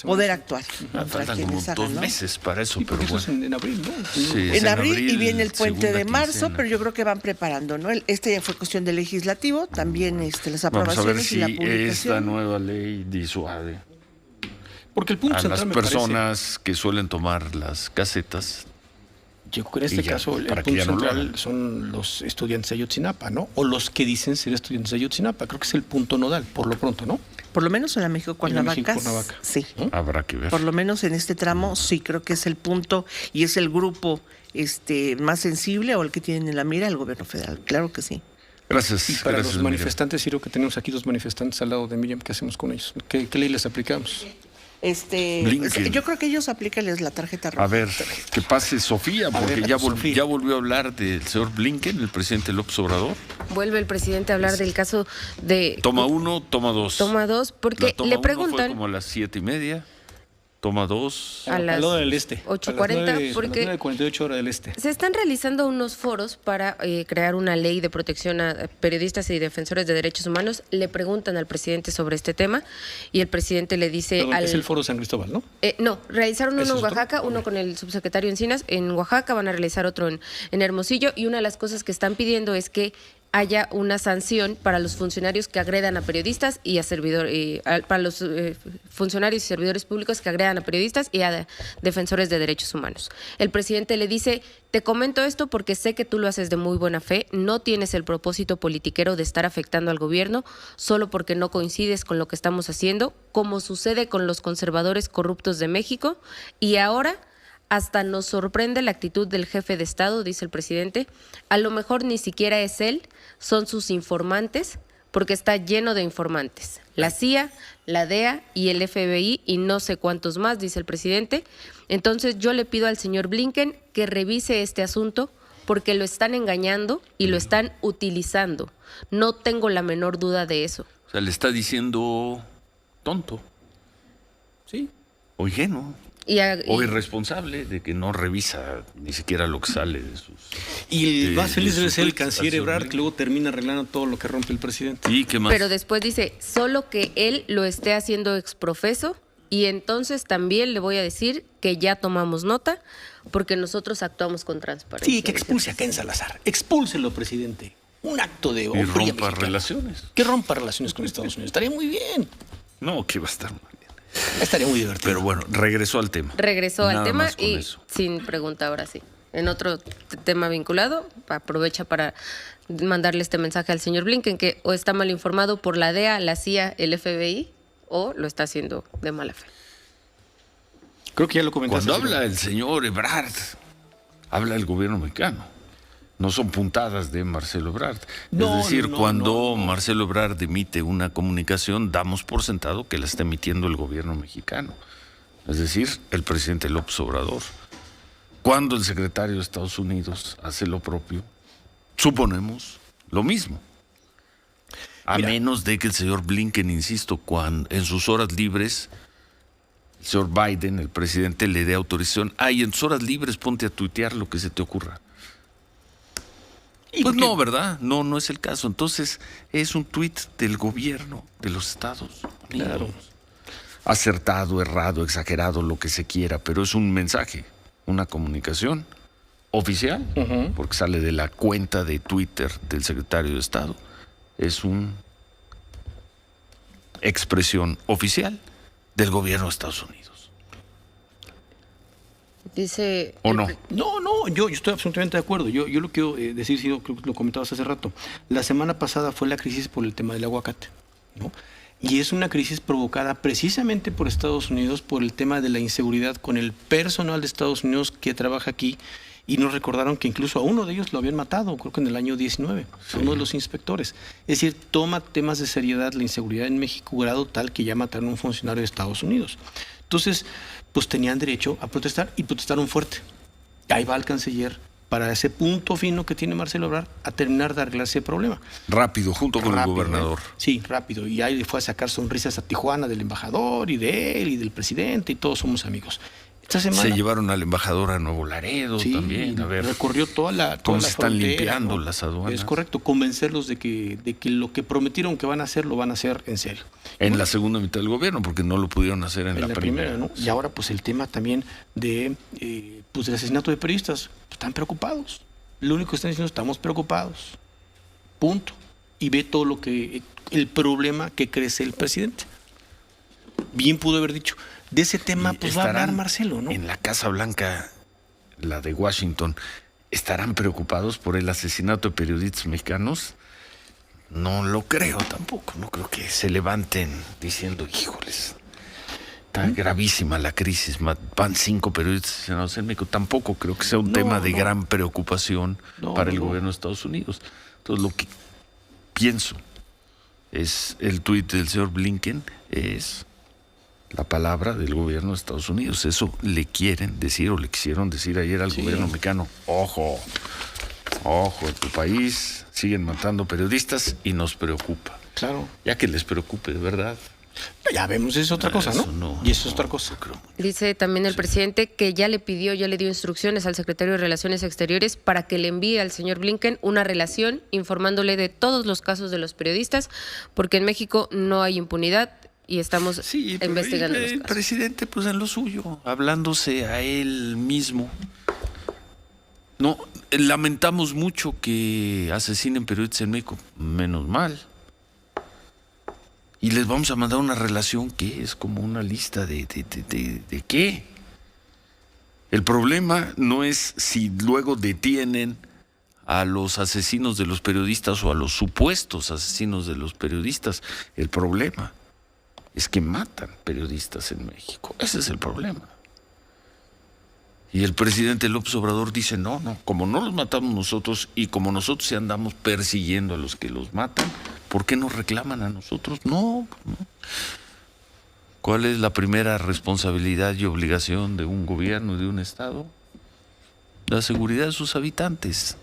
poder actuar. Faltan como 2 meses para eso, pero bueno. Eso es en abril, ¿no? Sí, en abril y viene el puente de marzo, pero yo creo que van preparando, ¿no? Ya fue cuestión del legislativo, también las aprobaciones. Vamos a ver si y la publicación. Esta nueva ley disuade porque el punto a central las personas que suelen tomar las casetas Yo creo que en este caso el punto central son los estudiantes de Ayotzinapa, ¿no? O los que dicen ser estudiantes de Ayotzinapa. Creo que es el punto nodal, por lo pronto, ¿no? Por lo menos en la México-Cuernavaca. Sí. Habrá que ver. Por lo menos en este tramo sí creo que es el punto y es el grupo más sensible o el que tienen en la mira el gobierno federal. Claro que sí. Gracias. Y para gracias, los manifestantes, Ciro, que tenemos aquí 2 manifestantes al lado de Miriam, ¿qué hacemos con ellos? ¿Qué ley les aplicamos? Yo creo que ellos aplícales la tarjeta roja. A ver, que pase Sofía, porque ya volvió a hablar del señor Blinken, el presidente López Obrador. Vuelve el presidente a hablar del caso de... Toma 1, toma 2. Toma 2, porque le preguntan... Fue como a las 7:30. Toma 2. A las del este. 8:40, porque 9:48 hora del este. Se están realizando unos foros para crear una ley de protección a periodistas y defensores de derechos humanos. Le preguntan al presidente sobre este tema y el presidente le dice... Es el foro San Cristóbal, ¿no? No, realizaron uno en Oaxaca, uno con el subsecretario Encinas en Oaxaca, van a realizar otro en Hermosillo, y una de las cosas que están pidiendo es que haya una sanción para los funcionarios que agredan a periodistas y a para los funcionarios y servidores públicos que agredan a periodistas y a defensores de derechos humanos. El presidente le dice: te comento esto porque sé que tú lo haces de muy buena fe, no tienes el propósito politiquero de estar afectando al gobierno solo porque no coincides con lo que estamos haciendo, como sucede con los conservadores corruptos de México, y ahora hasta nos sorprende la actitud del jefe de Estado, dice el presidente. A lo mejor ni siquiera es él, son sus informantes, porque está lleno de informantes. La CIA, la DEA y el FBI y no sé cuántos más, dice el presidente. Entonces yo le pido al señor Blinken que revise este asunto porque lo están engañando y lo están utilizando. No tengo la menor duda de eso. O sea, le está diciendo tonto. Sí. O ingenuo. O irresponsable, de que no revisa ni siquiera lo que sale de sus... Y el más feliz debe ser el canciller Ebrard, que luego termina arreglando todo lo que rompe el presidente. ¿Y qué más? Pero después dice, solo que él lo esté haciendo exprofeso, y entonces también le voy a decir que ya tomamos nota, porque nosotros actuamos con transparencia. Sí, que expulse a Ken Salazar. Expúlselo, presidente. Un acto de... Y rompa relaciones. Que rompa relaciones con Estados Unidos. Estaría muy bien. No, que va a estar muy bien. Estaría muy divertido. Pero bueno, regresó al tema. Regresó al tema y sin pregunta ahora sí. En otro tema vinculado, aprovecha para mandarle este mensaje al señor Blinken, que o está mal informado por la DEA, la CIA, el FBI, o lo está haciendo de mala fe. Creo que ya lo comentaste. Cuando habla el señor Ebrard, habla el gobierno mexicano. No son puntadas de Marcelo Ebrard. Es decir, cuando Marcelo Ebrard emite una comunicación, damos por sentado que la está emitiendo el gobierno mexicano. Es decir, el presidente López Obrador. Cuando el secretario de Estados Unidos hace lo propio, suponemos lo mismo. A menos de que el señor Blinken, insisto, en sus horas libres, el señor Biden, el presidente, le dé autorización. Y en tus horas libres ponte a tuitear lo que se te ocurra. Pues no, ¿verdad? No es el caso. Entonces, es un tuit del gobierno de los Estados Unidos. Claro. Acertado, errado, exagerado, lo que se quiera, pero es un mensaje, una comunicación oficial, porque sale de la cuenta de Twitter del secretario de Estado. Es una expresión oficial del gobierno de Estados Unidos. Dice... ¿O no? No, yo estoy absolutamente de acuerdo. Yo lo quiero decir, Ciro, creo que lo comentabas hace rato. La semana pasada fue la crisis por el tema del aguacate, ¿no? Y es una crisis provocada precisamente por Estados Unidos, por el tema de la inseguridad con el personal de Estados Unidos que trabaja aquí. Y nos recordaron que incluso a uno de ellos lo habían matado, creo que en el año 19, uno de los inspectores. Es decir, toma temas de seriedad la inseguridad en México, grado tal que ya mataron a un funcionario de Estados Unidos. Entonces, pues tenían derecho a protestar y protestaron fuerte. Ahí va el canciller para ese punto fino que tiene Marcelo Ebrard a terminar de arreglar ese problema. Rápido, junto con el gobernador. Sí, rápido. Y ahí fue a sacar sonrisas a Tijuana del embajador y de él y del presidente y todos somos amigos. Esta semana se llevaron al embajador a Nuevo Laredo también. A ver, recorrió toda la cómo se están frontera, limpiando, ¿no? las aduanas. Es correcto, convencerlos de que lo que prometieron que van a hacer, lo van a hacer en serio. En la segunda mitad del gobierno, porque no lo pudieron hacer en la primera. ¿no? Y ahora pues el tema también del asesinato de periodistas. Están preocupados. Lo único que están diciendo, estamos preocupados. Punto. Y ve todo el problema que crece el presidente. Bien pudo haber dicho, de ese tema pues va a hablar Marcelo, ¿no? En la Casa Blanca la de Washington, ¿estarán preocupados por el asesinato de periodistas mexicanos? No lo creo tampoco. No creo que se levanten diciendo, híjoles, está gravísima la crisis, van 5 periodistas asesinados en México. Tampoco creo que sea un tema de gran preocupación para el gobierno de Estados Unidos. Entonces, lo que pienso es el tuit del señor Blinken, es la palabra del gobierno de Estados Unidos. Eso le quieren decir o le quisieron decir ayer al gobierno mexicano. Ojo, en tu país siguen matando periodistas y nos preocupa. Claro. Ya que les preocupe, de verdad. Ya vemos, es otra cosa, ¿no? Y eso es otra cosa. Dice también el presidente que ya le dio instrucciones al secretario de Relaciones Exteriores para que le envíe al señor Blinken una relación informándole de todos los casos de los periodistas, porque en México no hay impunidad y estamos investigando los casos. El presidente, pues en lo suyo, hablándose a él mismo. No, lamentamos mucho que asesinen periodistas en México, menos mal. Y les vamos a mandar una relación que es como una lista de ¿qué? El problema no es si luego detienen a los asesinos de los periodistas o a los supuestos asesinos de los periodistas. El problema es que matan periodistas en México. Ese es el problema. Y el presidente López Obrador dice, no, como no los matamos nosotros y como nosotros sí andamos persiguiendo a los que los matan, ¿por qué nos reclaman a nosotros? No. ¿Cuál es la primera responsabilidad y obligación de un gobierno y de un Estado? La seguridad de sus habitantes.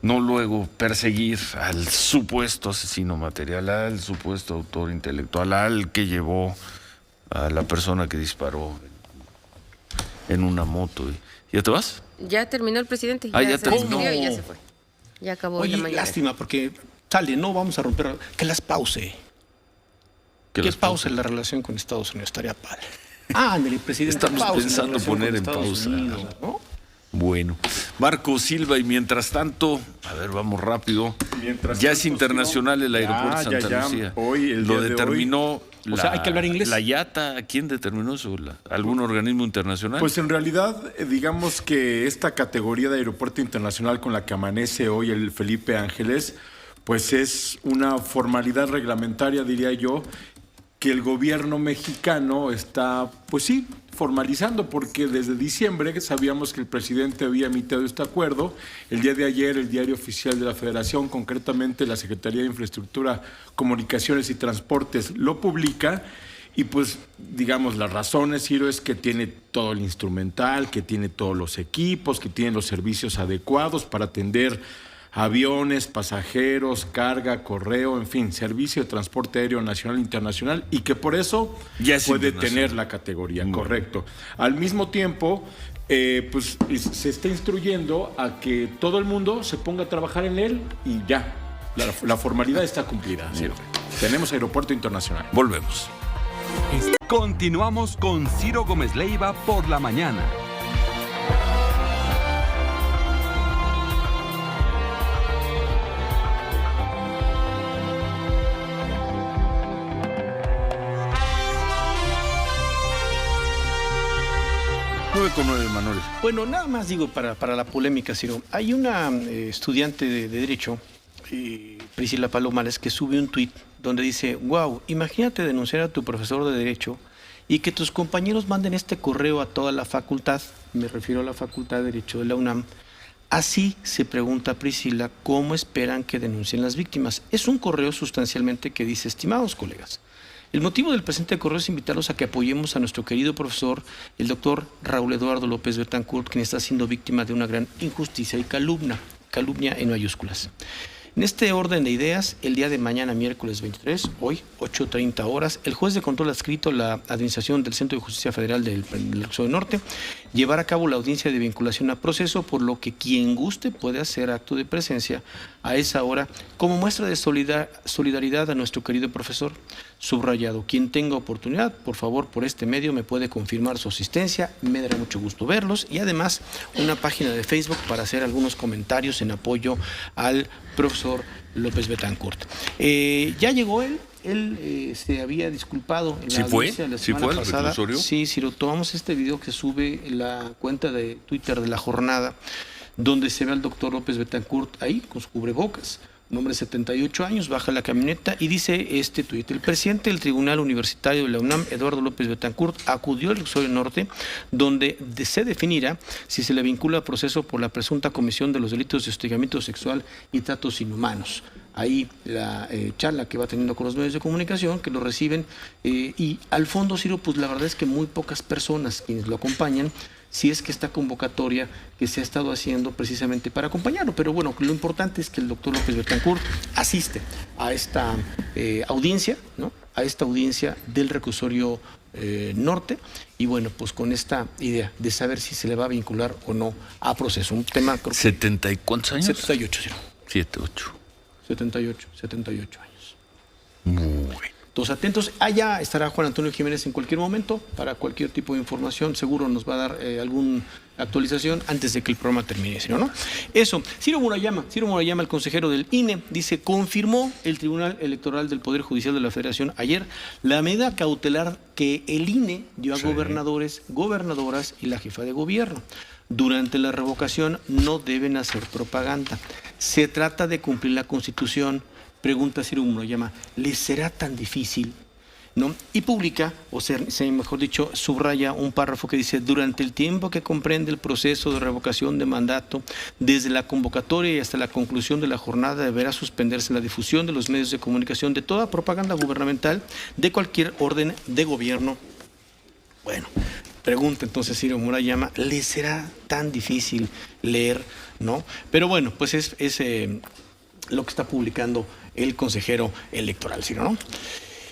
No luego perseguir al supuesto asesino material, al supuesto autor intelectual, al que llevó a la persona que disparó en una moto. ¿Ya te vas? Ya terminó el presidente. Ya terminó. Y ya se fue. Ya acabó. Oye, la mañana. Lástima, porque sale, no vamos a romper. Que las pause. Que pause la relación con Estados Unidos, estaría padre. Ándale, presidente. Estamos pensando poner en pausa. ¿No? Bueno, Marco Silva, y mientras tanto, a ver, vamos rápido. Ya es internacional el aeropuerto de Santa Lucía. Hoy, lo determinó. O sea, hay que hablar inglés. La IATA, ¿quién determinó eso? ¿Algún organismo internacional? Pues en realidad, digamos que esta categoría de aeropuerto internacional con la que amanece hoy el Felipe Ángeles, pues es una formalidad reglamentaria, diría yo, que el gobierno mexicano está, pues sí, formalizando, porque desde diciembre sabíamos que el presidente había emitido este acuerdo. El día de ayer, el diario oficial de la Federación, concretamente la Secretaría de Infraestructura, Comunicaciones y Transportes, lo publica. Y pues, digamos, las razones, Ciro, es que tiene todo el instrumental, que tiene todos los equipos, que tiene los servicios adecuados para atender aviones, pasajeros, carga, correo, en fin, servicio de transporte aéreo nacional e internacional, y que por eso puede tener la categoría, correcto. Al mismo tiempo, pues se está instruyendo a que todo el mundo se ponga a trabajar en él y ya, la formalidad está cumplida. ¿Sí? Tenemos aeropuerto internacional. Volvemos. Continuamos con Ciro Gómez Leiva por la mañana. Con 9, Manuel. Bueno, nada más digo para la polémica, Ciro. Hay una estudiante de Derecho, Priscila Palomares, que sube un tuit donde dice, wow, imagínate denunciar a tu profesor de Derecho y que tus compañeros manden este correo a toda la facultad, me refiero a la Facultad de Derecho de la UNAM. Así se pregunta Priscila, ¿cómo esperan que denuncien las víctimas? Es un correo sustancialmente que dice, estimados colegas, el motivo del presente correo es invitarlos a que apoyemos a nuestro querido profesor, el doctor Raúl Eduardo López Betancourt, quien está siendo víctima de una gran injusticia y calumnia en mayúsculas. En este orden de ideas, el día de mañana, miércoles 23, hoy, 8:30 horas, el juez de control adscrito a la Administración del Centro de Justicia Federal del Reclusorio Norte llevará a cabo la audiencia de vinculación a proceso, por lo que quien guste puede hacer acto de presencia a esa hora como muestra de solidaridad a nuestro querido profesor. Subrayado, quien tenga oportunidad, por favor, por este medio me puede confirmar su asistencia, me dará mucho gusto verlos, y además una página de Facebook para hacer algunos comentarios en apoyo al profesor López Betancourt. Ya llegó él, él se había disculpado en la ¿Sí fue? audiencia la ¿Sí semana fue al pasada. reclusorio? Sí, Ciro, tomamos este video que sube la cuenta de Twitter de La Jornada, donde se ve al doctor López Betancourt ahí con su cubrebocas. Un hombre de 78 años, baja la camioneta y dice este tuit: el presidente del Tribunal Universitario de la UNAM, Eduardo López Betancourt, acudió al reclusorio norte, donde se definirá si se le vincula al proceso por la presunta comisión de los delitos de hostigamiento sexual y tratos inhumanos. Ahí la charla que va teniendo con los medios de comunicación, que lo reciben, y al fondo, Ciro, pues la verdad es que muy pocas personas quienes lo acompañan, si es que esta convocatoria que se ha estado haciendo precisamente para acompañarlo. Pero bueno, lo importante es que el doctor López Betancourt asiste a esta audiencia, ¿no? A esta audiencia del reclusorio norte, y bueno, pues con esta idea de saber si se le va a vincular o no a proceso. Un tema... Creo que ¿70 y cuántos años? 78, Ciro. 78 años. Muy bueno. Todos atentos. Allá estará Juan Antonio Jiménez en cualquier momento para cualquier tipo de información. Seguro nos va a dar alguna actualización antes de que el programa termine, ¿no? Eso. Ciro Murayama, el consejero del INE, dice: confirmó el Tribunal Electoral del Poder Judicial de la Federación ayer la medida cautelar que el INE dio a gobernadores, gobernadoras y la jefa de gobierno. Durante la revocación no deben hacer propaganda. Se trata de cumplir la Constitución. Pregunta Ciro Murayama: ¿les será tan difícil? ¿No? Y publica, o sea, mejor dicho, subraya un párrafo que dice: durante el tiempo que comprende el proceso de revocación de mandato, desde la convocatoria y hasta la conclusión de la jornada, deberá suspenderse la difusión de los medios de comunicación de toda propaganda gubernamental de cualquier orden de gobierno. Bueno, pregunta entonces Ciro Murayama: ¿les será tan difícil leer? ¿No? Pero bueno, pues es lo que está publicando el consejero electoral, Ciro, ¿no?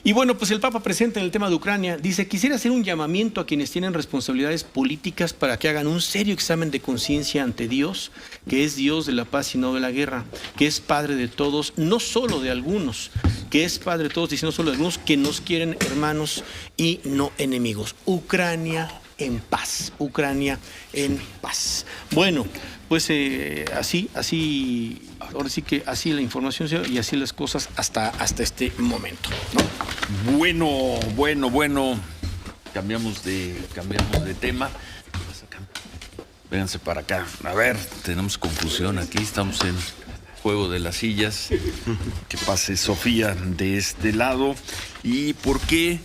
Y bueno, pues el Papa presente en el tema de Ucrania dice: quisiera hacer un llamamiento a quienes tienen responsabilidades políticas para que hagan un serio examen de conciencia ante Dios, que es Dios de la paz y no de la guerra, que es Padre de todos, no solo de algunos, que es Padre de todos y no solo de algunos, que nos quieren hermanos y no enemigos. Ucrania en paz, Ucrania en paz. Bueno, pues así, ahora sí que así la información y así las cosas hasta este momento, ¿no? Bueno. Cambiamos de tema. Vénganse para acá. A ver, tenemos confusión aquí. Estamos en juego de las sillas. Que pase Sofía de este lado. ¿Y por qué?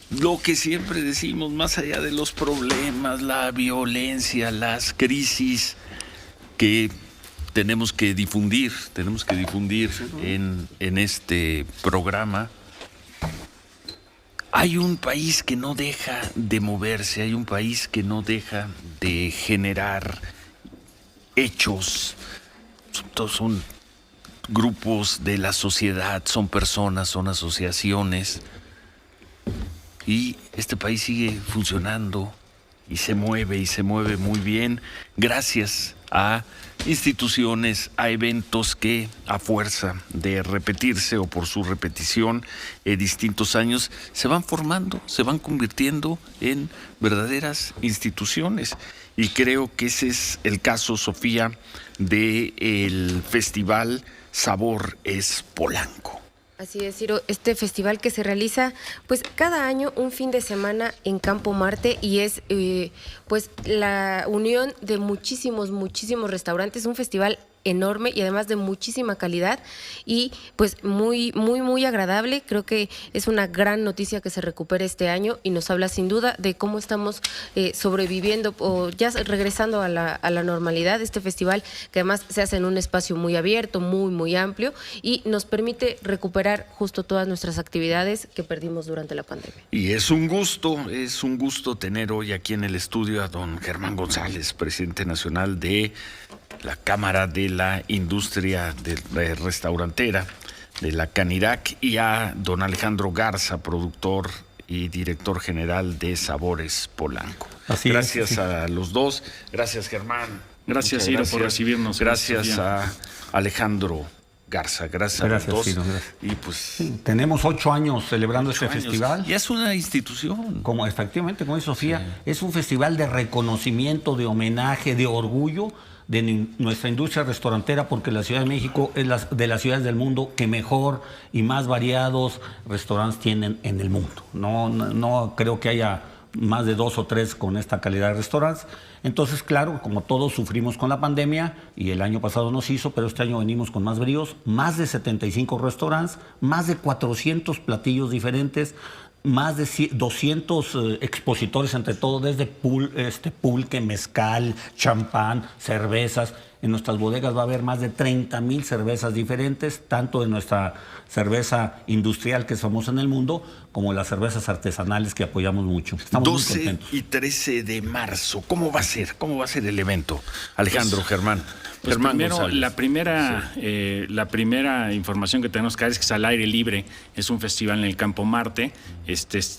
Lo que siempre decimos, más allá de los problemas, la violencia, las crisis que tenemos que difundir en este programa. Hay un país que no deja de moverse, hay un país que no deja de generar hechos. Todos son grupos de la sociedad, son personas, son asociaciones. Y este país sigue funcionando y se mueve muy bien gracias a instituciones, a eventos que a fuerza de repetirse o por su repetición distintos años se van formando, se van convirtiendo en verdaderas instituciones. Y creo que ese es el caso, Sofía, del Festival Sabor es Polanco. Así es, Ciro, este festival que se realiza pues cada año un fin de semana en Campo Marte y es pues la unión de muchísimos restaurantes, un festival enorme y además de muchísima calidad y pues muy agradable. Creo que es una gran noticia que se recupere este año y nos habla sin duda de cómo estamos sobreviviendo o ya regresando a la normalidad. Este festival que además se hace en un espacio muy abierto, muy amplio y nos permite recuperar justo todas nuestras actividades que perdimos durante la pandemia. Y es un gusto tener hoy aquí en el estudio a don Germán González, presidente nacional de la Cámara de la Industria Restaurantera de la Canirac, y a don Alejandro Garza, productor y director general de Sabores Polanco. Gracias a los dos. Gracias, Germán. Gracias, Ciro, por recibirnos. Gracias a Alejandro Garza. Gracias a los dos. Ciro, gracias. Y pues Sí, tenemos 8 años celebrando este festival. Ya es una institución. Efectivamente, como dice Sofía, es un festival de reconocimiento, de homenaje, de orgullo de nuestra industria restaurantera, porque la Ciudad de México es de las ciudades del mundo que mejor y más variados restaurantes tienen en el mundo. No creo que haya más de 2 o 3 con esta calidad de restaurantes. Entonces, claro, como todos sufrimos con la pandemia, y el año pasado nos hizo, pero este año venimos con más bríos, más de 75 restaurantes, más de 400 platillos diferentes, más de 200 expositores entre todo, desde pulque, mezcal, champán, cervezas. En nuestras bodegas va a haber más de 30,000 cervezas diferentes, tanto de nuestra cerveza industrial, que es famosa en el mundo, como las cervezas artesanales, que apoyamos mucho. Estamos 12 muy contentos. y 13 de marzo. ¿Cómo va a ser? ¿Cómo va a ser el evento? Alejandro, Germán. Pues Germán primero, González. la primera información que tenemos que dar es que es al aire libre, es un festival en el Campo Marte.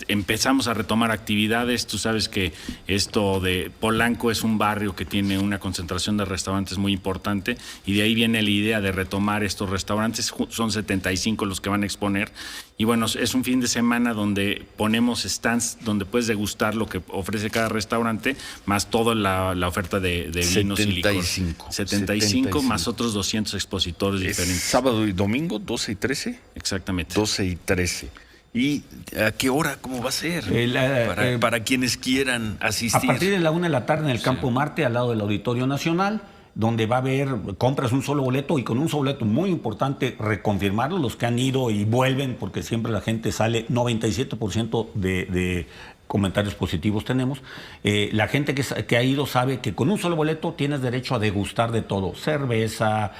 Empezamos a retomar actividades. Tú sabes que esto de Polanco es un barrio que tiene una concentración de restaurantes muy importante, y de ahí viene la idea de retomar estos restaurantes. Son 75 los que van a exponer. Y bueno, es un fin de semana donde ponemos stands donde puedes degustar lo que ofrece cada restaurante, más toda la oferta de vinos y licor. 75 más otros 200 expositores diferentes. ¿Sábado y domingo, 12 y 13? Exactamente. 12 y 13. ¿Y a qué hora? ¿Cómo va a ser? Para quienes quieran asistir. A partir de la 1 de la tarde en el Campo Marte, al lado del Auditorio Nacional, donde va a haber, compras un solo boleto, y con un solo boleto, muy importante reconfirmarlo, los que han ido y vuelven, porque siempre la gente sale, 97% de comentarios positivos tenemos. La gente que ha ido sabe que con un solo boleto tienes derecho a degustar de todo: cerveza,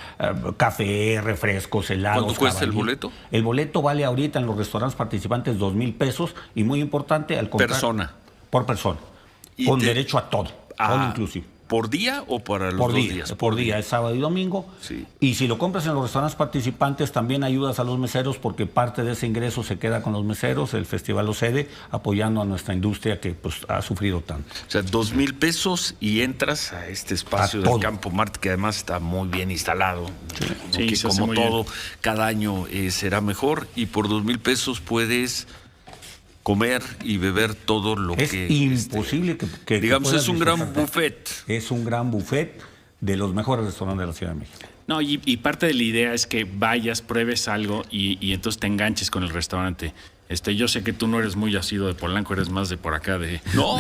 café, refrescos, helados. ¿Cuánto cuesta el boleto? El boleto vale ahorita en los restaurantes participantes 2,000 pesos, y muy importante, al comprar, persona. Por persona, con derecho a todo, todo inclusive. ¿Por día o para los 2 días? Por día, es sábado y domingo. Sí. Y si lo compras en los restaurantes participantes, también ayudas a los meseros, porque parte de ese ingreso se queda con los meseros. El festival lo cede, apoyando a nuestra industria, que pues ha sufrido tanto. O sea, 2,000 pesos y entras a este espacio del Campo Marte, que además está muy bien instalado. Sí, que se hace como muy todo, bien. cada año será mejor, y por 2,000 pesos puedes comer y beber todo lo Es que... imposible que digamos, puedas es un gran disfrutar. buffet. Es un gran buffet de los mejores restaurantes de la Ciudad de México. No, y parte de la idea es que vayas, pruebes algo y entonces te enganches con el restaurante. Yo sé que tú no eres muy asiduo de Polanco, eres más de por acá de... No,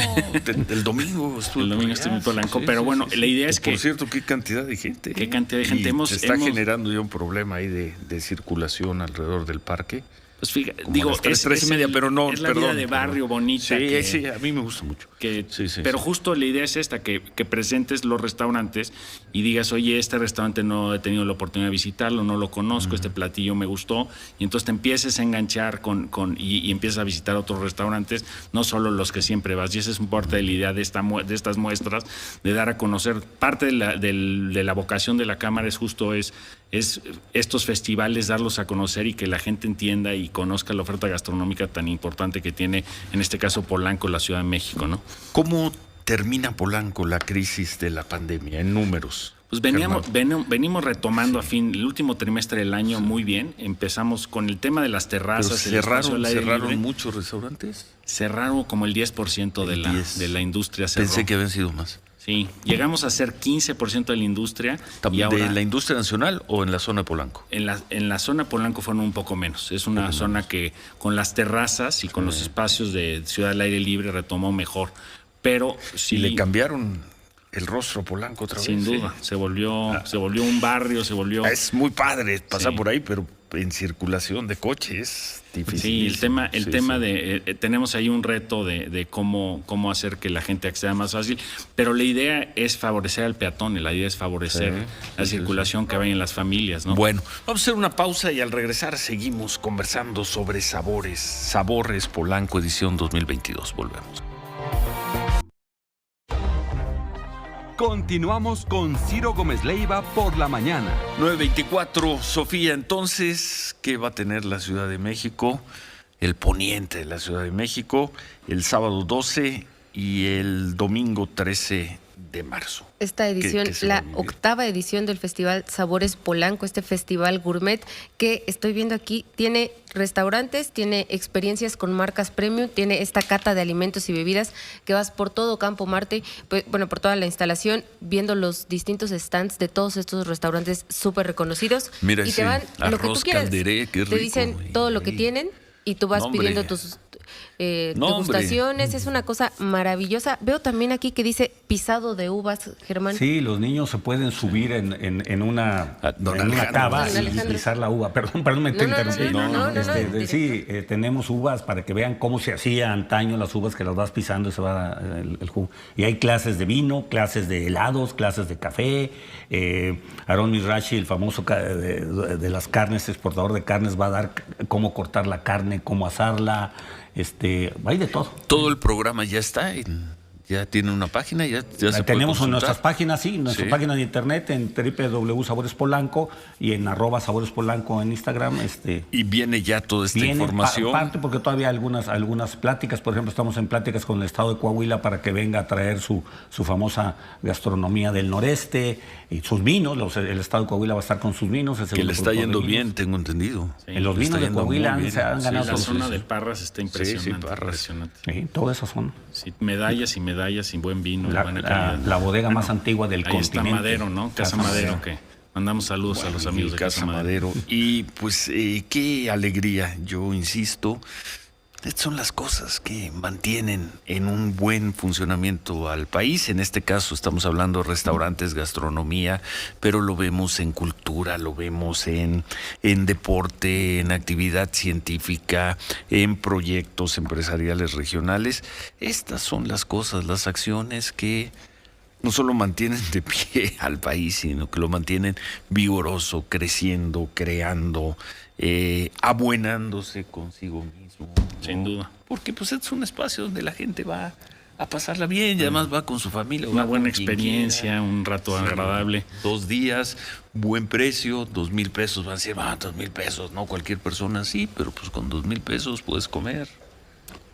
el domingo estuve El domingo estuve en Polanco, pero bueno, la idea es que... Por cierto, qué cantidad de gente. Qué cantidad de gente. Y se está generando ya un problema ahí de circulación alrededor del parque. Pues fíjate, Como digo, a las 3:30, pero no, es la perdón, vida de barrio bonita. Sí, sí, a mí me gusta mucho. Pero justo la idea es esta, que presentes los restaurantes y digas, oye, este restaurante no he tenido la oportunidad de visitarlo, no lo conozco, este platillo me gustó, y entonces te empieces a enganchar y empiezas a visitar otros restaurantes, no solo los que siempre vas. Y esa es parte de la idea de estas muestras, de dar a conocer. Parte de la vocación de la Cámara es justo estos festivales, darlos a conocer y que la gente entienda y conozca la oferta gastronómica tan importante que tiene, en este caso, Polanco, la Ciudad de México, ¿no? ¿Cómo termina Polanco la crisis de la pandemia en números? Pues venimos retomando el último trimestre del año muy bien. Empezamos con el tema de las terrazas. ¿Cerraron muchos restaurantes? Cerraron como el 10% de la industria. Pensé que habían sido más. Sí, llegamos a ser 15% de la industria. Y ahora, ¿de la industria nacional o en la zona de Polanco? En la zona de Polanco fueron un poco menos. Es una zona que con las terrazas y con los espacios de ciudad al aire libre retomó mejor. Pero sí. Y le cambiaron el rostro a Polanco otra vez. Sin duda. Se volvió un barrio, Es muy padre pasar por ahí, pero en circulación de coches difícil. Sí, el tema de tenemos ahí un reto de cómo hacer que la gente acceda más fácil, pero la idea es favorecer al peatón, la idea es favorecer la circulación que vayan las familias, ¿no? Bueno, vamos a hacer una pausa y al regresar seguimos conversando sobre Sabores Polanco edición 2022. Volvemos. Continuamos con Ciro Gómez Leiva por la mañana. 9:24, Sofía, entonces, ¿qué va a tener la Ciudad de México? El poniente de la Ciudad de México, el sábado 12 y el domingo 13 de marzo. Esta edición, que se va a la vivir. 8ª edición del Festival Sabores Polanco, este festival gourmet que estoy viendo aquí, tiene restaurantes, tiene experiencias con marcas premium, tiene esta cata de alimentos y bebidas que vas por todo Campo Marte, pues, bueno, por toda la instalación, viendo los distintos stands de todos estos restaurantes súper reconocidos. Mira y ese te van lo que tú arroz quieras. calderé, qué rico. Te dicen todo lo que tienen y tú vas No, hombre. pidiendo tus No, degustaciones. Es una cosa maravillosa. Veo también aquí que dice pisado de uvas, Germán. Sí, los niños se pueden subir en una cava Don y Alejandro. pisar la uva. Perdón, me No, no, interrumpí. no, Sí, tenemos uvas para que vean cómo se hacía antaño las uvas, que las vas pisando y se va el jugo. Y hay clases de vino, clases de helados, clases de café. Aaron Mizrachi, el famoso de las carnes, exportador de carnes, va a dar cómo cortar la carne, cómo asarla. Hay de todo. Todo el programa ya está, ya tiene una página, ya se puede Tenemos consultar. nuestras páginas, sí, nuestra Sí. página de internet en www.saborespolanco y en @saborespolanco en Instagram. Y viene ya toda esta información. Aparte, porque todavía hay algunas pláticas, por ejemplo, estamos en pláticas con el estado de Coahuila para que venga a traer su famosa gastronomía del noreste y sus vinos. El estado de Coahuila va a estar con sus vinos. Que le está yendo bien, tengo entendido. En los Le está vinos de yendo Coahuila muy bien. se han ganado La todos zona los- de Parras está impresionante. Sí, Parras. Impresionante. Sí, toda esa zona. Sí, medallas y medallas y buen vino, y buena calidad. La bodega más antigua del Ahí está continente. Madero, ¿no? Casa Madero, que mandamos saludos a los amigos de Casa Madero. Y pues qué alegría, yo insisto, estas son las cosas que mantienen en un buen funcionamiento al país. En este caso estamos hablando de restaurantes, gastronomía, pero lo vemos en cultura, lo vemos en deporte, en actividad científica, en proyectos empresariales regionales. Estas son las cosas, las acciones que no solo mantienen de pie al país, sino que lo mantienen vigoroso, creciendo, creando, abuenándose consigo mismo, ¿no? Sin duda. Porque pues es un espacio donde la gente va a pasarla bien y además va con su familia. Una va buena con quien experiencia, quiera. un rato agradable. 2 días, buen precio, 2,000 pesos. Van a decir, 2,000 pesos, no cualquier persona, sí, pero pues con 2,000 pesos puedes comer.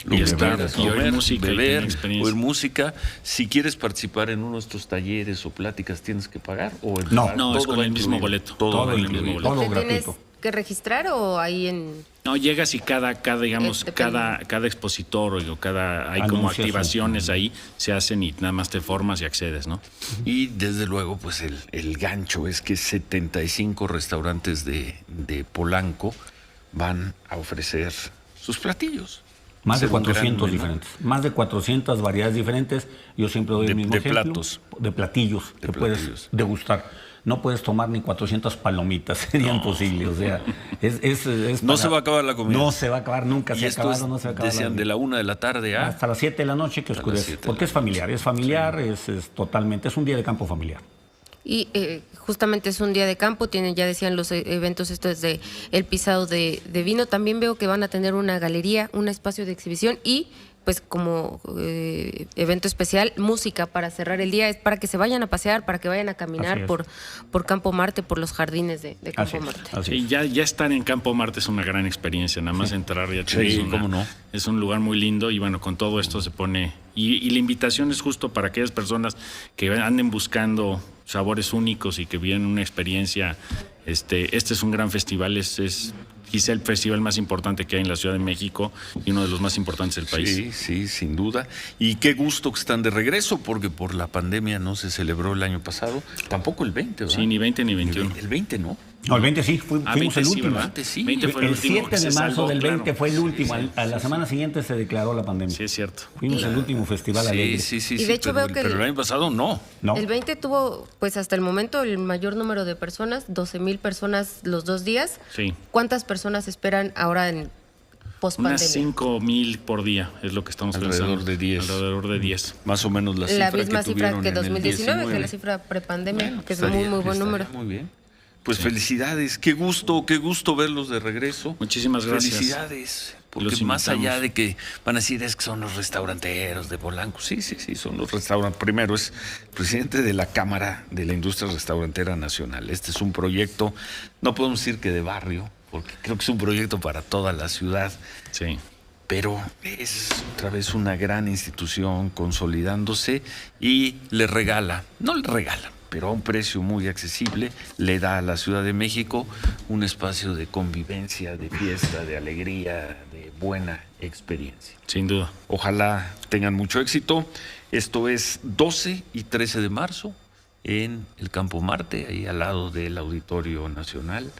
Y que estar, quieras, y oír comer, música, y beber, tener experiencia. oír música. Si quieres participar en uno de estos talleres o pláticas, ¿tienes que pagar? ¿O No, es con el mismo boleto. Todo, Todo va el mismo incluido. boleto. ¿Te tienes que registrar o ahí en...? No, llegas y cada digamos, Depende. cada expositor o hay como Anuncia su- activaciones ahí, se hacen y nada más te formas y accedes, ¿no? Y desde luego, pues el gancho es que 75 restaurantes de Polanco van a ofrecer sus platillos. Más de Ser un gran 400 menú. diferentes, más de 400 variedades diferentes. Yo siempre doy el mismo de ejemplo. platos. De platillos que puedes platillos. degustar. No puedes tomar ni 400 palomitas, sería imposible. O sea, No se va a acabar la comida. No se va a acabar, nunca Y se ha esto acabado, es, no se va a acabar. decían, de la 1 de la tarde a... hasta las 7 de la noche que las oscurece. 7 de Porque la es familiar, es totalmente, es un día de campo familiar. Y justamente es un día de campo, tienen, ya decían los eventos estos de el pisado de vino. También veo que van a tener una galería, un espacio de exhibición y pues como evento especial, música para cerrar el día, es para que se vayan a pasear, para que vayan a Así caminar es. por Campo Marte, por los jardines de Campo Marte. Sí, ya estar en Campo Marte es una gran experiencia, nada más entrar ya Sí, tienes cómo no. Es un lugar muy lindo y bueno, con todo esto se pone... Y la invitación es justo para aquellas personas que anden buscando sabores únicos y que viven una experiencia. Este es un gran festival, es quizá el festival más importante que hay en la Ciudad de México y uno de los más importantes del país. Sí, sí, sin duda. Y qué gusto que están de regreso, porque por la pandemia no se celebró el año pasado, tampoco el 20, ¿verdad? Sí, ni 20 ni 21. El 20 no. No, el 20 sí, fuimos 20 el sí, último. ¿verdad? 20 sí. 20 fue el El último 7 que de se marzo salvó, del 20 claro. fue el último. Sí, A la semana siguiente se declaró la pandemia. Sí, es cierto. Fuimos el último festival alegre. Sí, Y de hecho veo que pero el año pasado no. ¿No? El 20 tuvo, pues hasta el momento, el mayor número de personas, 12,000 personas los 2 días. Sí. ¿Cuántas personas esperan ahora en pospandemia? Unas 5,000 por día es lo que estamos Alrededor pensando. de 10. Alrededor de 10. Más o menos la cifra La misma que cifra tuvieron que en el 2019, que 19. la cifra prepandemia, Bueno, que es estaría- muy buen estaría número. Muy bien. Pues felicidades, qué gusto verlos de regreso. Muchísimas gracias. Felicidades. Porque Los más invitamos. allá de que van a decir es que son los restauranteros de Polanco, sí, son los restaurantes. Primero es presidente de la Cámara de la Industria Restaurantera Nacional. Este es un proyecto, no podemos decir que de barrio, porque creo que es un proyecto para toda la ciudad. Sí. pero es otra vez una gran institución consolidándose y le regala, no le regala, pero a un precio muy accesible, le da a la Ciudad de México un espacio de convivencia, de fiesta, de alegría, de buena experiencia. Sin duda. Ojalá tengan mucho éxito. Esto es 12 y 13 de marzo en el Campo Marte, ahí al lado del Auditorio Nacional.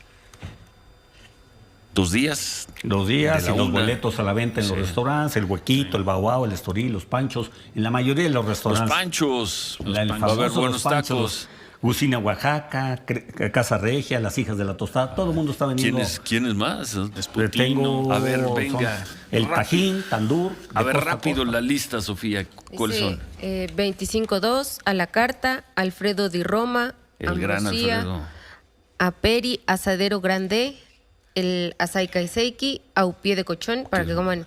2 días. 2 días y los boletos a la venta en los restaurantes, el Huequito, el Baobao, el Estorí, los Panchos, en la mayoría de los restaurantes. Los Panchos. Va a haber buenos tacos. Gucina Oaxaca, Casa Regia, Las Hijas de la Tostada, todo el mundo está vendiendo. ¿Quiénes más? Tengo, a ver, venga. El Tajín, Tandur. A ver, rápido la lista, Sofía. ¿Cuáles son? 25-2, a la carta, Alfredo Di Roma, el gran Alfredo. Aperi, Asadero Grande, el Asai Kaiseiki, Au Pie de Cochón, para que coman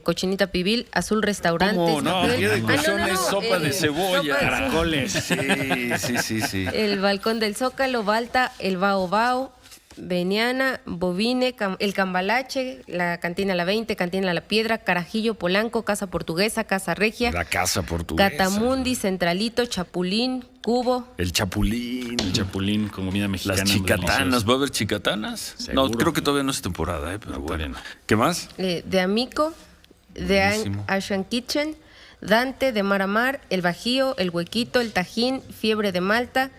cochinita pibil, Azul Restaurante. ¿Cómo? No, pie de cochón es sopa de cebolla. Caracoles. Sí. El Balcón del Zócalo, Balta, el Bao Bao, Beniana, Bovine, el Cambalache, la Cantina La 20, Cantina La Piedra, Carajillo, Polanco, Casa Portuguesa, Casa Regia. La Casa Portuguesa. Catamundi, Centralito, Chapulín, Cubo. El Chapulín. El Chapulín, comida mexicana. Las chicatanas. ¿Va a haber chicatanas? Seguro. No, creo que todavía no es temporada, pero bueno. ¿Qué más? De Amico, de Ashan Kitchen, Dante, de Mar a Mar, El Bajío, El Huequito, El Tajín, Fiebre de Malta,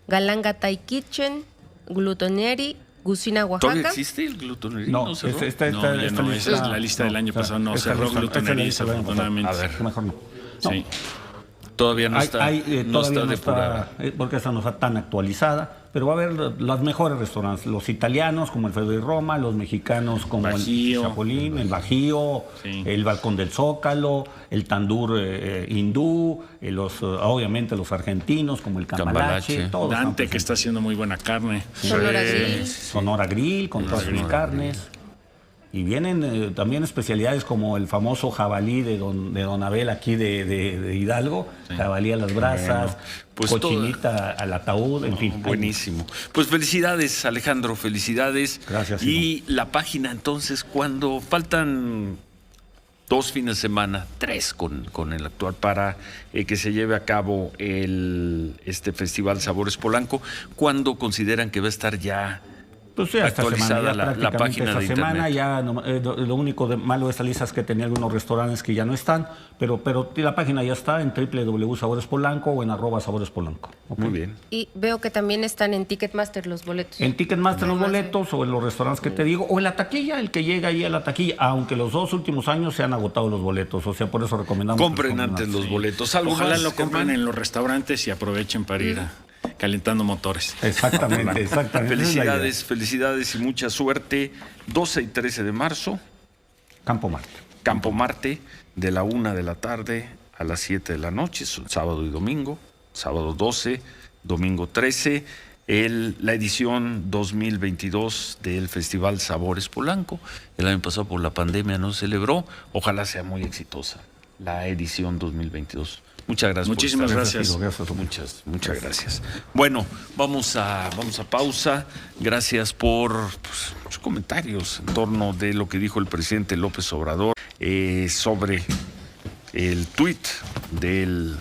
Galanga Thai Kitchen, Glutonieri, Gucina Oaxaca. ¿Todavía existe el Glutonería? No, esa es la lista del año pasado. No, cerró Glutonería, desafortunadamente. A ver, mejor no. Sí. Todavía no está, no está depurada. Porque esa no está tan actualizada, pero va a haber los mejores restaurantes, los italianos como Alfredo Di Roma, los mexicanos como Bajío, el Chapulín, el Bajío, el Balcón del Zócalo, el Tandur hindú, obviamente los argentinos como el Cambalache. Dante, que está haciendo muy buena carne. Sonora Grill, con todas sus carnes. Y vienen también especialidades como el famoso jabalí de don Abel aquí de Hidalgo, jabalí a las brasas, pues cochinita al ataúd, en fin. Buenísimo. Pues felicidades, Alejandro, felicidades. Gracias. Y la página entonces, cuando faltan 2 fines de semana, 3 con el actual para que se lleve a cabo este Festival Sabores Polanco, ¿cuándo consideran que va a estar ya pues sí, actualizada la página de internet? Ya lo único de malo de esta lista es que tenía algunos restaurantes que ya no están, pero la página ya está en www.saborespolanco o en @saborespolanco. Okay. Muy bien. Y veo que también están en Ticketmaster los boletos. En Ticketmaster los boletos o en los restaurantes que te digo, o en la taquilla, el que llega ahí a la taquilla, aunque los 2 últimos años se han agotado los boletos, o sea, por eso recomendamos. Compren antes los boletos. Ojalá lo compren en los restaurantes y aprovechen para ir calentando motores. Exactamente. Felicidades y mucha suerte. 12 y 13 de marzo. Campo Marte, de la 1 de la tarde a las 7 de la noche, sábado y domingo. Sábado 12, domingo 13. La edición 2022 del Festival Sabores Polanco. El año pasado por la pandemia no se celebró. Ojalá sea muy exitosa la edición 2022. Muchas gracias. Muchísimas gracias. Muchas gracias. Bueno, vamos a pausa. Gracias por sus comentarios en torno de lo que dijo el presidente López Obrador sobre el tuit del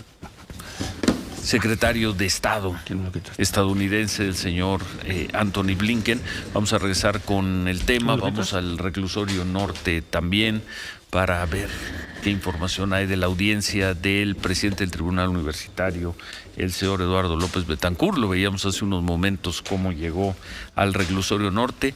secretario de Estado estadounidense, el señor Anthony Blinken. Vamos a regresar con el tema. Vamos al reclusorio norte también para ver qué información hay de la audiencia del presidente del Tribunal Universitario, el señor Eduardo López Betancourt. Lo veíamos hace unos momentos cómo llegó al reclusorio norte.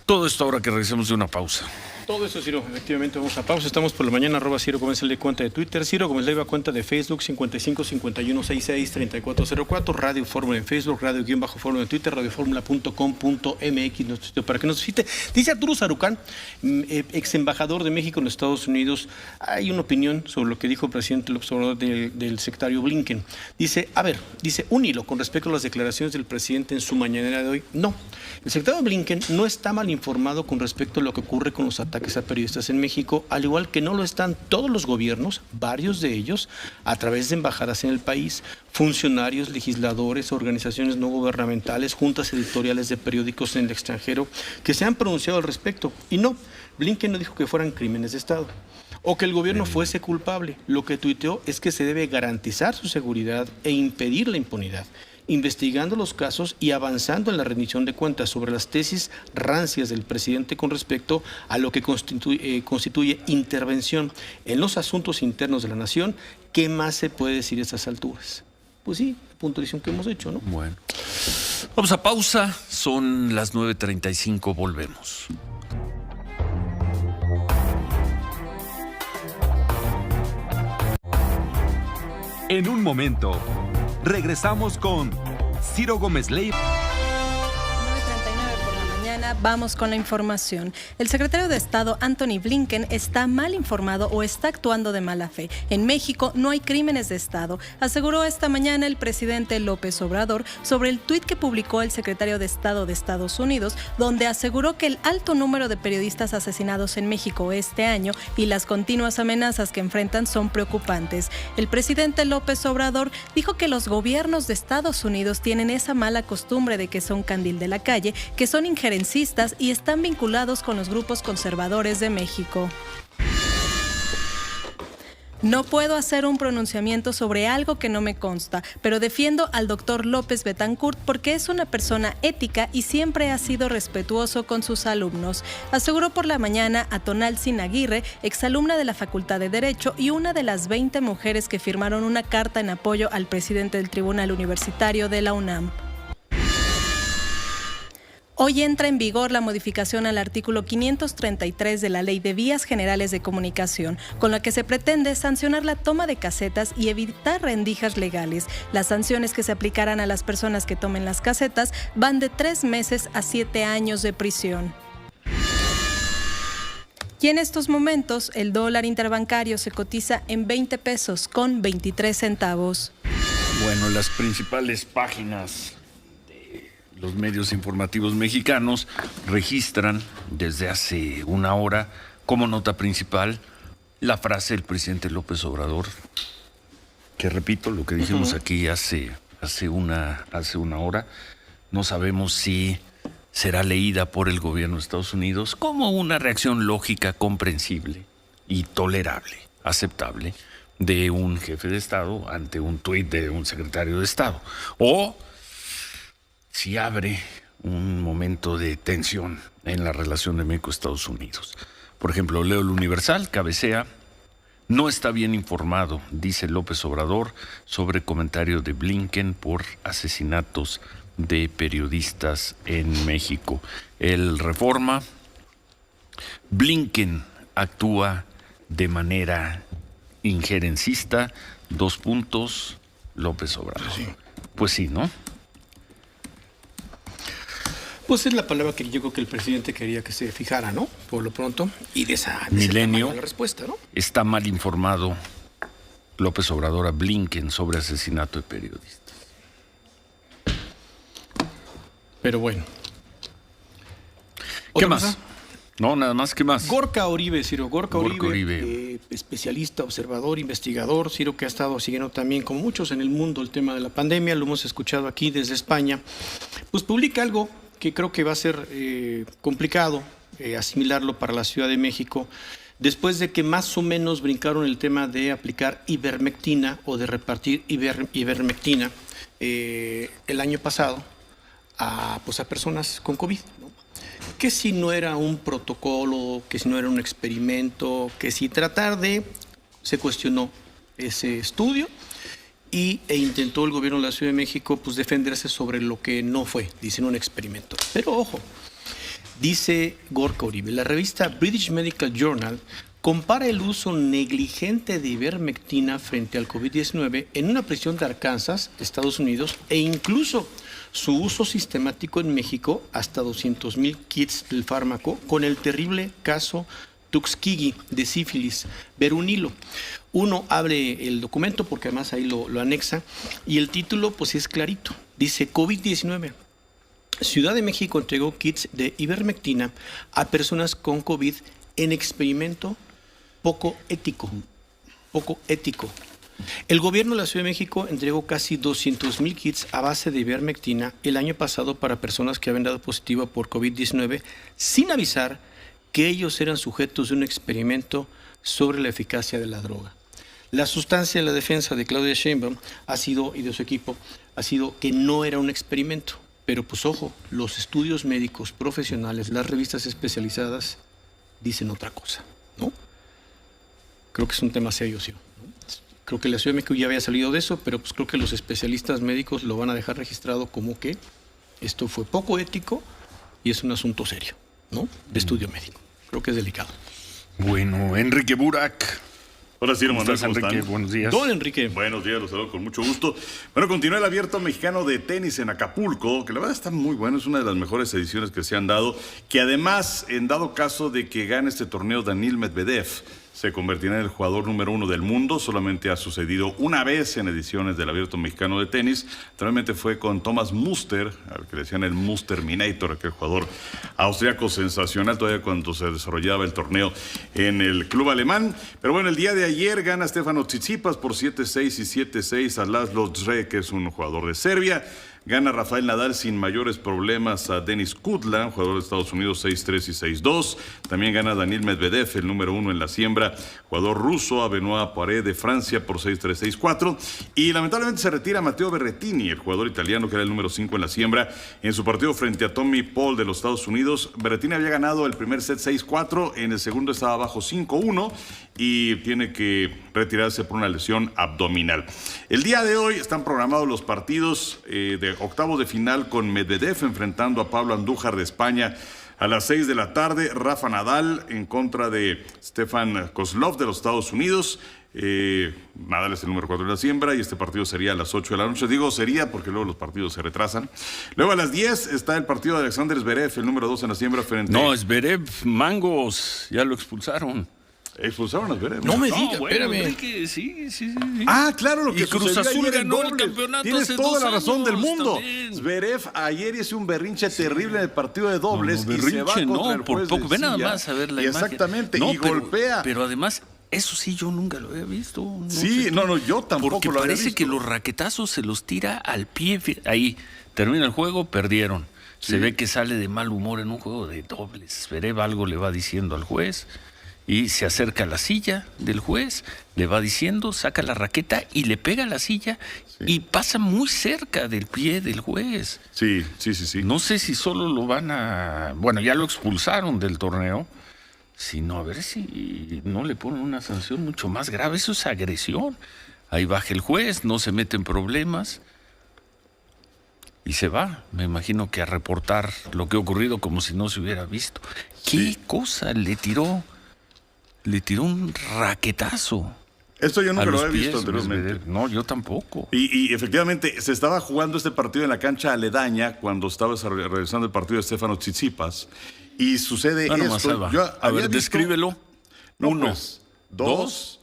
Todo esto ahora que regresemos de una pausa. Todo eso, Ciro. Efectivamente, vamos a pausa. Estamos por la mañana, @Ciro Gómez Leiva, cuenta de Twitter. Ciro Gómez Leiva, cuenta de Facebook, 5551663404. Radio Fórmula en Facebook, Radio-Fórmula en Twitter, radioformula.com.mx, para que nos visite. Dice Arturo Sarucán, ex embajador de México en los Estados Unidos, hay una opinión sobre lo que dijo el presidente López Obrador del secretario Blinken. Dice, un hilo con respecto a las declaraciones del presidente en su mañanera de hoy. No, el secretario Blinken no está mal informado con respecto a lo que ocurre con los ataques ataques a periodistas en México, al igual que no lo están todos los gobiernos, varios de ellos, a través de embajadas en el país, funcionarios, legisladores, organizaciones no gubernamentales, juntas editoriales de periódicos en el extranjero, que se han pronunciado al respecto. Y no, Blinken no dijo que fueran crímenes de Estado o que el gobierno fuese culpable. Lo que tuiteó es que se debe garantizar su seguridad e impedir la impunidad, investigando los casos y avanzando en la rendición de cuentas sobre las tesis rancias del presidente con respecto a lo que constituye intervención en los asuntos internos de la nación. ¿Qué más se puede decir a estas alturas? Pues sí, puntualización que hemos hecho, ¿no? Bueno, vamos a pausa, son las 9:35, volvemos. En un momento, regresamos con Ciro Gómez Leiva. 9:39 por la mañana, vamos con la información. El secretario de Estado, Antony Blinken, está mal informado o está actuando de mala fe. En México no hay crímenes de Estado, aseguró esta mañana el presidente López Obrador sobre el tuit que publicó el secretario de Estado de Estados Unidos, donde aseguró que el alto número de periodistas asesinados en México este año y las continuas amenazas que enfrentan son preocupantes. El presidente López Obrador dijo que los gobiernos de Estados Unidos tienen esa mala costumbre de que son candil de la calle, que son injerencistas y están vinculados con los grupos conservadores de México. No puedo hacer un pronunciamiento sobre algo que no me consta, pero defiendo al doctor López Betancourt porque es una persona ética y siempre ha sido respetuoso con sus alumnos, aseguró por la mañana a Tonaltzin Aguirre, exalumna de la Facultad de Derecho y una de las 20 mujeres que firmaron una carta en apoyo al presidente del Tribunal Universitario de la UNAM. Hoy entra en vigor la modificación al artículo 533 de la Ley de Vías Generales de Comunicación, con la que se pretende sancionar la toma de casetas y evitar rendijas legales. Las sanciones que se aplicarán a las personas que tomen las casetas van de 3 meses a 7 años de prisión. Y en estos momentos, el dólar interbancario se cotiza en 20 pesos con 23 centavos. Bueno, las principales páginas los medios informativos mexicanos registran desde hace una hora como nota principal la frase del presidente López Obrador, que repito lo que dijimos aquí hace una hora. No sabemos si será leída por el gobierno de Estados Unidos como una reacción lógica, comprensible y tolerable, aceptable de un jefe de Estado ante un tuit de un secretario de Estado, o si abre un momento de tensión en la relación de México-Estados Unidos. Por ejemplo, leo el Universal, cabecea: no está bien informado, dice López Obrador, sobre comentario de Blinken por asesinatos de periodistas en México. El Reforma: Blinken actúa de manera injerencista, López Obrador. Sí. Pues sí, ¿no? Pues es la palabra que yo creo que el presidente quería que se fijara, ¿no? Por lo pronto. Y de esa Milenio, la respuesta, ¿no? Está mal informado López Obrador a Blinken sobre asesinato de periodistas. Pero bueno. ¿Qué más? Cosa? No, nada más, ¿qué más? Gorka Oribe, Ciro. Gorka Oribe. Especialista, observador, investigador. Ciro, que ha estado siguiendo también, como muchos en el mundo, el tema de la pandemia. Lo hemos escuchado aquí desde España. Pues publica algo que creo que va a ser complicado asimilarlo para la Ciudad de México, después de que más o menos brincaron el tema de aplicar ivermectina o de repartir ivermectina el año pasado a personas con COVID, ¿no? Que si no era un protocolo, que si no era un experimento, que si tratar de... Se cuestionó ese estudio e intentó el gobierno de la Ciudad de México pues defenderse sobre lo que no fue, dicen, un experimento. Pero ojo, dice Gorka Oribe, la revista British Medical Journal compara el uso negligente de ivermectina frente al COVID-19 en una prisión de Arkansas, Estados Unidos, e incluso su uso sistemático en México, hasta 200,000 kits del fármaco, con el terrible caso Tuskegee de sífilis. Ver un hilo. Uno abre el documento porque además ahí lo anexa y el título pues es clarito. Dice COVID-19. Ciudad de México entregó kits de ivermectina a personas con COVID en experimento poco ético. Poco ético. El gobierno de la Ciudad de México entregó casi 200,000 kits a base de ivermectina el año pasado para personas que habían dado positivo por COVID-19 sin avisar que ellos eran sujetos de un experimento sobre la eficacia de la droga. La sustancia de la defensa de Claudia Sheinbaum ha sido, y de su equipo, ha sido que no era un experimento. Pero pues ojo, los estudios médicos profesionales, las revistas especializadas dicen otra cosa, ¿no? Creo que es un tema serio, sí. Creo que la Ciudad de México ya había salido de eso, pero pues creo que los especialistas médicos lo van a dejar registrado como que esto fue poco ético y es un asunto serio, ¿no? De estudio médico. Creo que es delicado. Bueno, Enrique Burak. Hola, sí, ¿Cómo estás, Enrique? Buenos días. Don Enrique. Buenos días, los saludo con mucho gusto. Bueno, continúa el Abierto Mexicano de Tenis en Acapulco, que la verdad está muy bueno, es una de las mejores ediciones que se han dado, que además, en dado caso de que gane este torneo Daniil Medvedev, se convertirá en el jugador número 1 del mundo. Solamente ha sucedido una vez en ediciones del Abierto Mexicano de Tenis. Realmente fue con Thomas Muster, al que le decían el Musterminator, aquel jugador austriaco sensacional todavía cuando se desarrollaba el torneo en el club alemán. Pero bueno, el día de ayer gana Stefano Tsitsipas por 7-6 y 7-6 a Laszlo Djere, que es un jugador de Serbia. Gana Rafael Nadal sin mayores problemas a Denis Kudla, un jugador de Estados Unidos, 6-3 y 6-2. También gana Daniil Medvedev, el número 1 en la siembra, jugador ruso, a Benoit Poiré de Francia por 6-3, 6-4. Y lamentablemente se retira Matteo Berrettini, el jugador italiano que era el número 5 en la siembra. En su partido frente a Tommy Paul de los Estados Unidos, Berrettini había ganado el primer set 6-4, en el segundo estaba abajo 5-1 y tiene que retirarse por una lesión abdominal. El día de hoy están programados los partidos de octavos de final con Medvedev enfrentando a Pablo Andújar de España a las 6 de la tarde. Rafa Nadal en contra de Stefan Kozlov de los Estados Unidos. Nadal es el número 4 de la siembra y este partido sería a las 8 de la noche. Digo sería porque luego los partidos se retrasan. Luego a las 10 está el partido de Alexander Zverev, el número 2 en la siembra frente... No, Zverev, mangos, ya lo expulsaron. Expulsaron a Zverev. No me digas, bueno, espérame. Enrique, sí. Ah, claro, lo que y Cruz Azul ganó el campeonato. Tienes hace toda 2 la razón del años mundo. también. Zverev ayer hizo un berrinche terrible en el partido de dobles No, y se va contra el por juez poco. de Ve nada silla. más a ver la Exactamente, imagen. y golpea. Pero además, eso sí yo nunca lo había visto. Yo tampoco porque lo había parece visto. que los raquetazos se los tira al pie. Ahí termina el juego, perdieron. Se ve que sale de mal humor en un juego de dobles. Zverev algo le va diciendo al juez y se acerca a la silla del juez, le va diciendo, saca la raqueta y le pega a la silla y pasa muy cerca del pie del juez. Sí. No sé si solo lo van a... Bueno, ya lo expulsaron del torneo, sino a ver si no le ponen una sanción mucho más grave. Eso es agresión. Ahí baja el juez, no se mete en problemas y se va, me imagino que a reportar lo que ha ocurrido como si no se hubiera visto. ¿Qué cosa le tiró? Le tiró un raquetazo. Esto yo nunca lo había visto anteriormente. No, yo tampoco. Y efectivamente, se estaba jugando este partido en la cancha aledaña cuando estaba realizando el partido de Stefano Tsitsipas. Y sucede esto. A ver, descríbelo. 1, 2,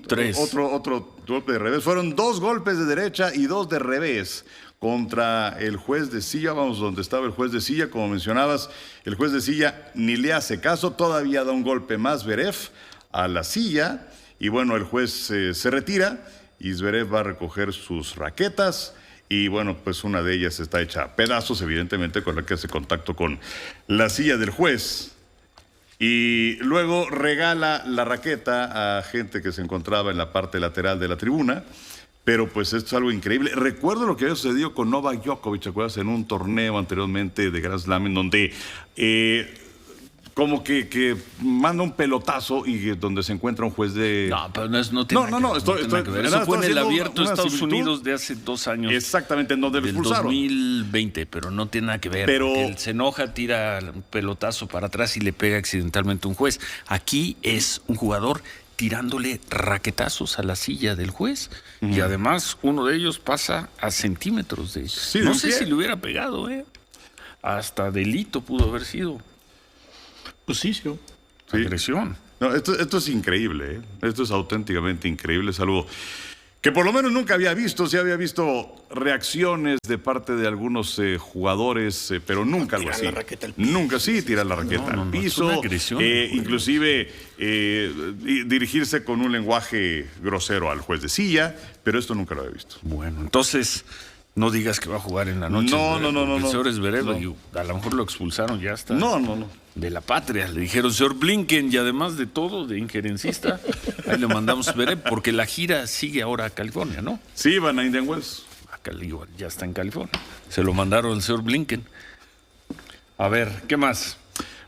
3. Otro golpe de revés. Fueron 2 golpes de derecha y 2 de revés contra el juez de silla. Vamos donde estaba el juez de silla, como mencionabas. El juez de silla ni le hace caso, todavía da un golpe más Zverev a la silla y bueno, el juez se retira y Zverev va a recoger sus raquetas y bueno, pues una de ellas está hecha a pedazos, evidentemente, con la que hace contacto con la silla del juez. Y luego regala la raqueta a gente que se encontraba en la parte lateral de la tribuna. Pero pues esto es algo increíble. Recuerdo lo que había sucedido con Novak Djokovic, ¿te acuerdas? En un torneo anteriormente de Grand Slam en donde como que manda un pelotazo y donde se encuentra un juez de... No, pero no tiene que ver. Eso fue en el Abierto de Estados Unidos de hace 2 años. Exactamente, en donde lo expulsaron. 2020, pero no tiene nada que ver. Porque él se enoja, tira un pelotazo para atrás y le pega accidentalmente a un juez. Aquí es un jugador tirándole raquetazos a la silla del juez y además uno de ellos pasa a centímetros de... Sí, no sé si le hubiera pegado, hasta delito pudo haber sido. Pues sí. Agresión. No, esto es increíble, Esto es auténticamente increíble. Es algo que por lo menos nunca había visto. Sí había visto reacciones de parte de algunos jugadores, pero nunca algo así. Nunca, sí, tirar la raqueta al piso, inclusive dirigirse con un lenguaje grosero al juez de silla, pero esto nunca lo había visto. Bueno, entonces no digas que va a jugar en la noche. No. El señor Zverev, a lo mejor lo expulsaron ya hasta. No. De la patria. Le dijeron, señor Blinken, y además de todo, de injerencista, ahí le mandamos Zverev, porque la gira sigue ahora a California, ¿no? Sí, van a Indian Wells. Ya está en California. Se lo mandaron al señor Blinken. A ver, ¿qué más?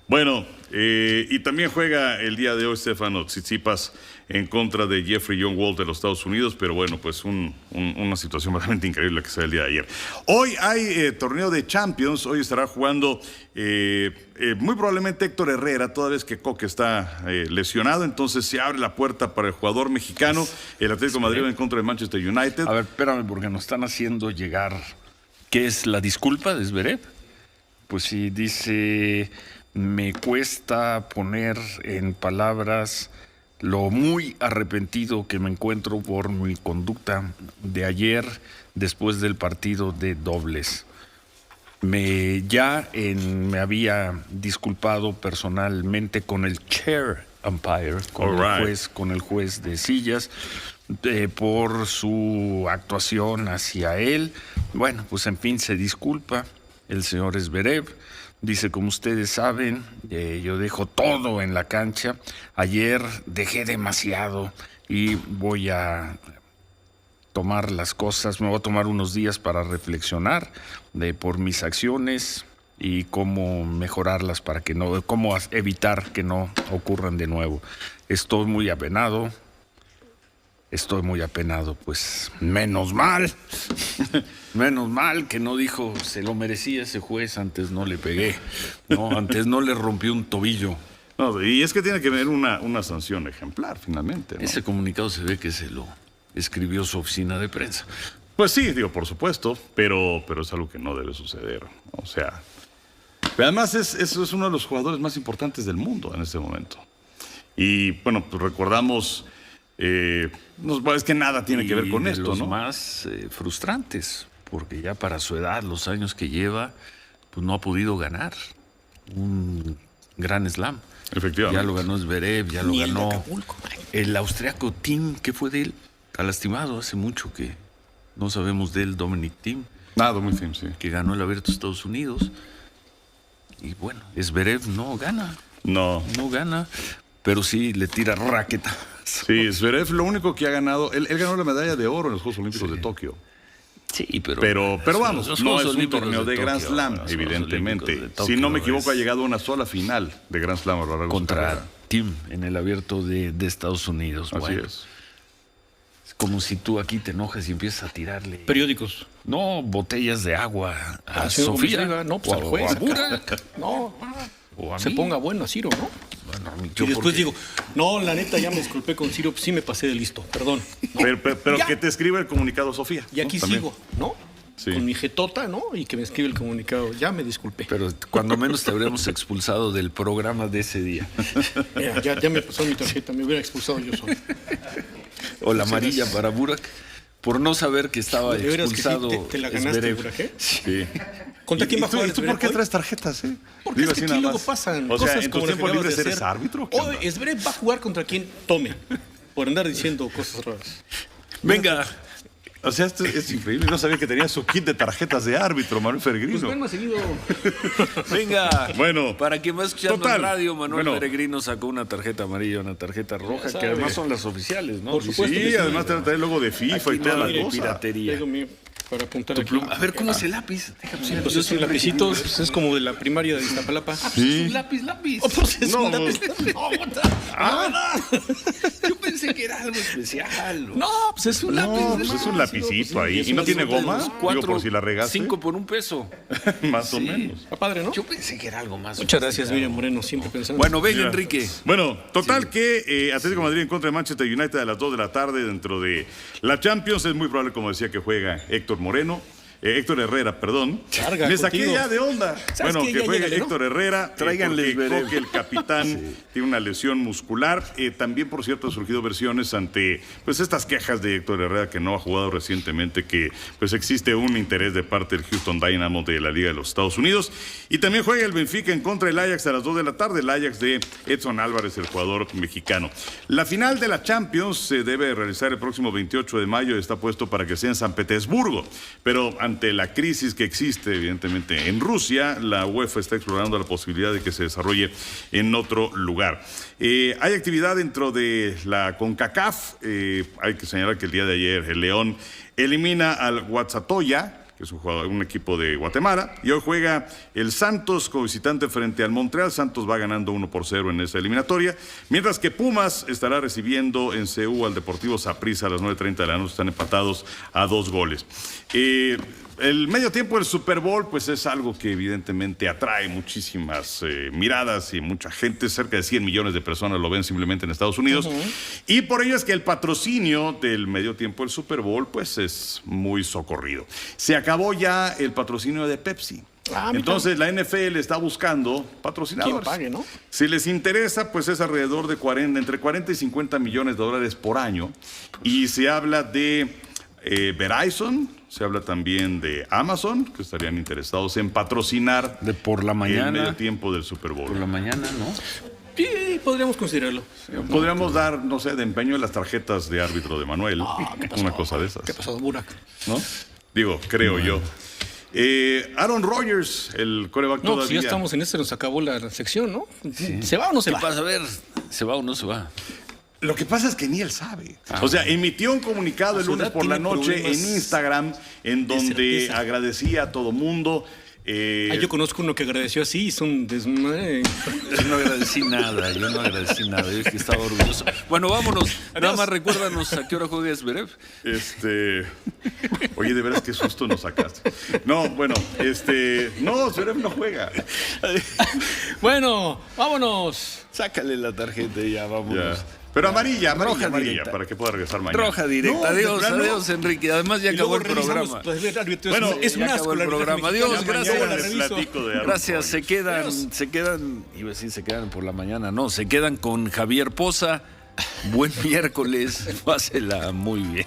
Bueno, y también juega el día de hoy Stefano Tsitsipas en contra de Jeffrey Young Wall de los Estados Unidos, pero bueno, pues una situación realmente increíble que se da el día de ayer. Hoy hay torneo de Champions, hoy estará jugando muy probablemente Héctor Herrera, toda vez que Coque está lesionado, entonces se abre la puerta para el jugador mexicano, el Atlético de Madrid en contra de Manchester United. A ver, espérame, porque nos están haciendo llegar, ¿qué es la disculpa de Zverev? Pues sí, dice, me cuesta poner en palabras lo muy arrepentido que me encuentro por mi conducta de ayer después del partido de dobles. Me había disculpado personalmente con el chair umpire, con el juez de sillas, por su actuación hacia él. Bueno, pues en fin, se disculpa el señor Zverev. Dice, como ustedes saben, yo dejo todo en la cancha. Ayer dejé demasiado y voy a tomar las cosas, me voy a tomar unos días para reflexionar por mis acciones y cómo mejorarlas para que no, cómo evitar que no ocurran de nuevo. Estoy muy apenado, pues menos mal que no dijo se lo merecía ese juez, antes no le pegué, no, antes no le rompí un tobillo. No, y es que tiene que haber una sanción ejemplar finalmente, ¿no? Ese comunicado se ve que se lo escribió su oficina de prensa. Pues sí, digo, por supuesto, pero es algo que no debe suceder, o sea, además es uno de los jugadores más importantes del mundo en este momento. Y bueno, pues recordamos, es que nada tiene que ver con esto, los ¿no? Más frustrantes, porque ya para su edad, los años que lleva, pues no ha podido ganar un Grand Slam. Efectivamente. Ya lo ganó Zverev, ya lo ganó el austriaco Thiem, ¿qué fue de él? Está lastimado, hace mucho que no sabemos de él, Dominic Thiem. Dominic Thiem, sí. Que ganó el Abierto de Estados Unidos. Y bueno, Zverev no gana. No gana, pero sí le tira raqueta. Sí, Zverev lo único que ha ganado, él ganó la medalla de oro en los Juegos Olímpicos de Tokio. Sí, pero vamos, no es un torneo de Grand Slam, evidentemente. Si no me equivoco, ha llegado a una sola final de Grand Slam a lo largo contra Thiem en el Abierto de Estados Unidos. Así es. Es como si tú aquí te enojas y empiezas a tirarle periódicos. No, botellas de agua a Sofía. No, pues al juez. No, se ponga bueno a Ciro, ¿no? Bueno, y después digo, no, la neta ya me disculpé con Ciro, pues sí me pasé de listo, perdón. ¿No? Pero que te escriba el comunicado Sofía. Y aquí sigo, ¿no? Sí. Con mi jetota, ¿no? Y que me escribe el comunicado, ya me disculpé. Pero cuando menos te habríamos expulsado del programa de ese día. Mira, ya me pasó mi tarjeta, me hubiera expulsado yo solo. O la amarilla para Burak, por no saber que estaba expulsado. Que sí, te la ganaste, Burak, ¿eh? Sí. ¿Contra quién va a jugar? ¿Y tú por qué traes tarjetas, Porque es que aquí luego pasan cosas ¿en como tu tiempo libre de eres árbitro? Hoy Zverev va a jugar contra quien tome, por andar diciendo cosas raras. Venga. O sea, esto es increíble. No sabía que tenía su kit de tarjetas de árbitro, Manuel Peregrino. Pues ven más seguido. Venga. Bueno. Para quien va escuchando en radio, Manuel Peregrino sacó una tarjeta amarilla, una tarjeta roja, que además son las oficiales, ¿no? Por supuesto. Sí, además te trae el logo de FIFA y toda la cosa. Piratería. Para apuntar aquí. A ver, ¿cómo es el lápiz? Pues es un lapicito, pues es como de la primaria de Iztapalapa. Sí. Es un lápiz. Pues es un lápiz. Yo pensé que era algo especial. No, pues es un lápiz. Pues es un lapicito ahí. ¿Y no tiene goma? Digo, por si la regaste. 5 por $1. Más o menos. Está padre, ¿no? Yo pensé que era algo más. Muchas gracias, Miriam Moreno, siempre pensando. Bueno, venga, Enrique. Bueno, total que Atlético de Madrid en contra de Manchester United a las 2 de la tarde dentro de la Champions. Es muy probable, como decía, que juega Héctor Moreno. Héctor Herrera, perdón. Carga Me saqué contigo. ya de onda. Bueno, que juegue Héctor Herrera. Tráiganle porque el capitán tiene una lesión muscular. También, por cierto, han surgido versiones ante pues estas quejas de Héctor Herrera, que no ha jugado recientemente, que pues existe un interés de parte del Houston Dynamo de la Liga de los Estados Unidos. Y también juega el Benfica en contra del Ajax a las 2 de la tarde, el Ajax de Edson Álvarez, el jugador mexicano. La final de la Champions se debe realizar el próximo 28 de mayo, está puesto para que sea en San Petersburgo, pero ante la crisis que existe evidentemente en Rusia, la UEFA está explorando la posibilidad de que se desarrolle en otro lugar. Hay actividad dentro de la CONCACAF. Hay que señalar que el día de ayer el León elimina al Guatzatoya, que es un equipo de Guatemala, y hoy juega el Santos como visitante frente al Montreal. Santos va ganando 1-0 en esa eliminatoria, mientras que Pumas estará recibiendo en CU al Deportivo Saprissa a las 9:30 de la noche. Están empatados a 2 goles. El medio tiempo del Super Bowl pues es algo que evidentemente atrae muchísimas miradas y mucha gente. Cerca de 100 millones de personas lo ven simplemente en Estados Unidos. Y por ello es que el patrocinio del medio tiempo del Super Bowl pues es muy socorrido. Se acabó ya el patrocinio de Pepsi. Entonces la NFL está buscando patrocinadores. ¿Quién pague, no? Si les interesa, pues es alrededor de entre 40 y 50 millones de dólares por año. Y se habla de Verizon. Se habla también de Amazon, que estarían interesados en patrocinar de por la mañana, el medio tiempo del Super Bowl. Por la mañana, ¿no? Sí, podríamos considerarlo. Podríamos dar, no sé, de empeño en las tarjetas de árbitro de Manuel. Una cosa de esas. ¿Qué pasó, Burak? ¿No? Digo, creo yo. Aaron Rodgers, el quarterback No, todavía. si ya estamos en nos acabó la sección, ¿no? Sí. ¿Se va o no se va? ¿Qué pasa? A ver, ¿se va o no se va? Lo que pasa es que ni él sabe. O sea, emitió un comunicado el lunes por la noche en Instagram en donde agradecía a todo mundo. Yo conozco uno que agradeció así y son desmadre. Yo no agradecí nada, yo es que estaba orgulloso. Bueno, vámonos. Nada más recuérdanos a qué hora juega Zverev. Oye, de veras qué susto nos sacaste. No, bueno, no, Zverev no juega. Bueno, vámonos. Sácale la tarjeta y ya, vámonos. Ya. Pero amarilla, directa, para que pueda regresar mañana. Roja directa. No, adiós, Enrique. Además ya acabó el programa. Bueno, es un asco el programa. Adiós, gracias. Gracias, se quedan, iba a decir se quedan por la mañana, no, se quedan con Javier Poza. Buen miércoles, pásela muy bien.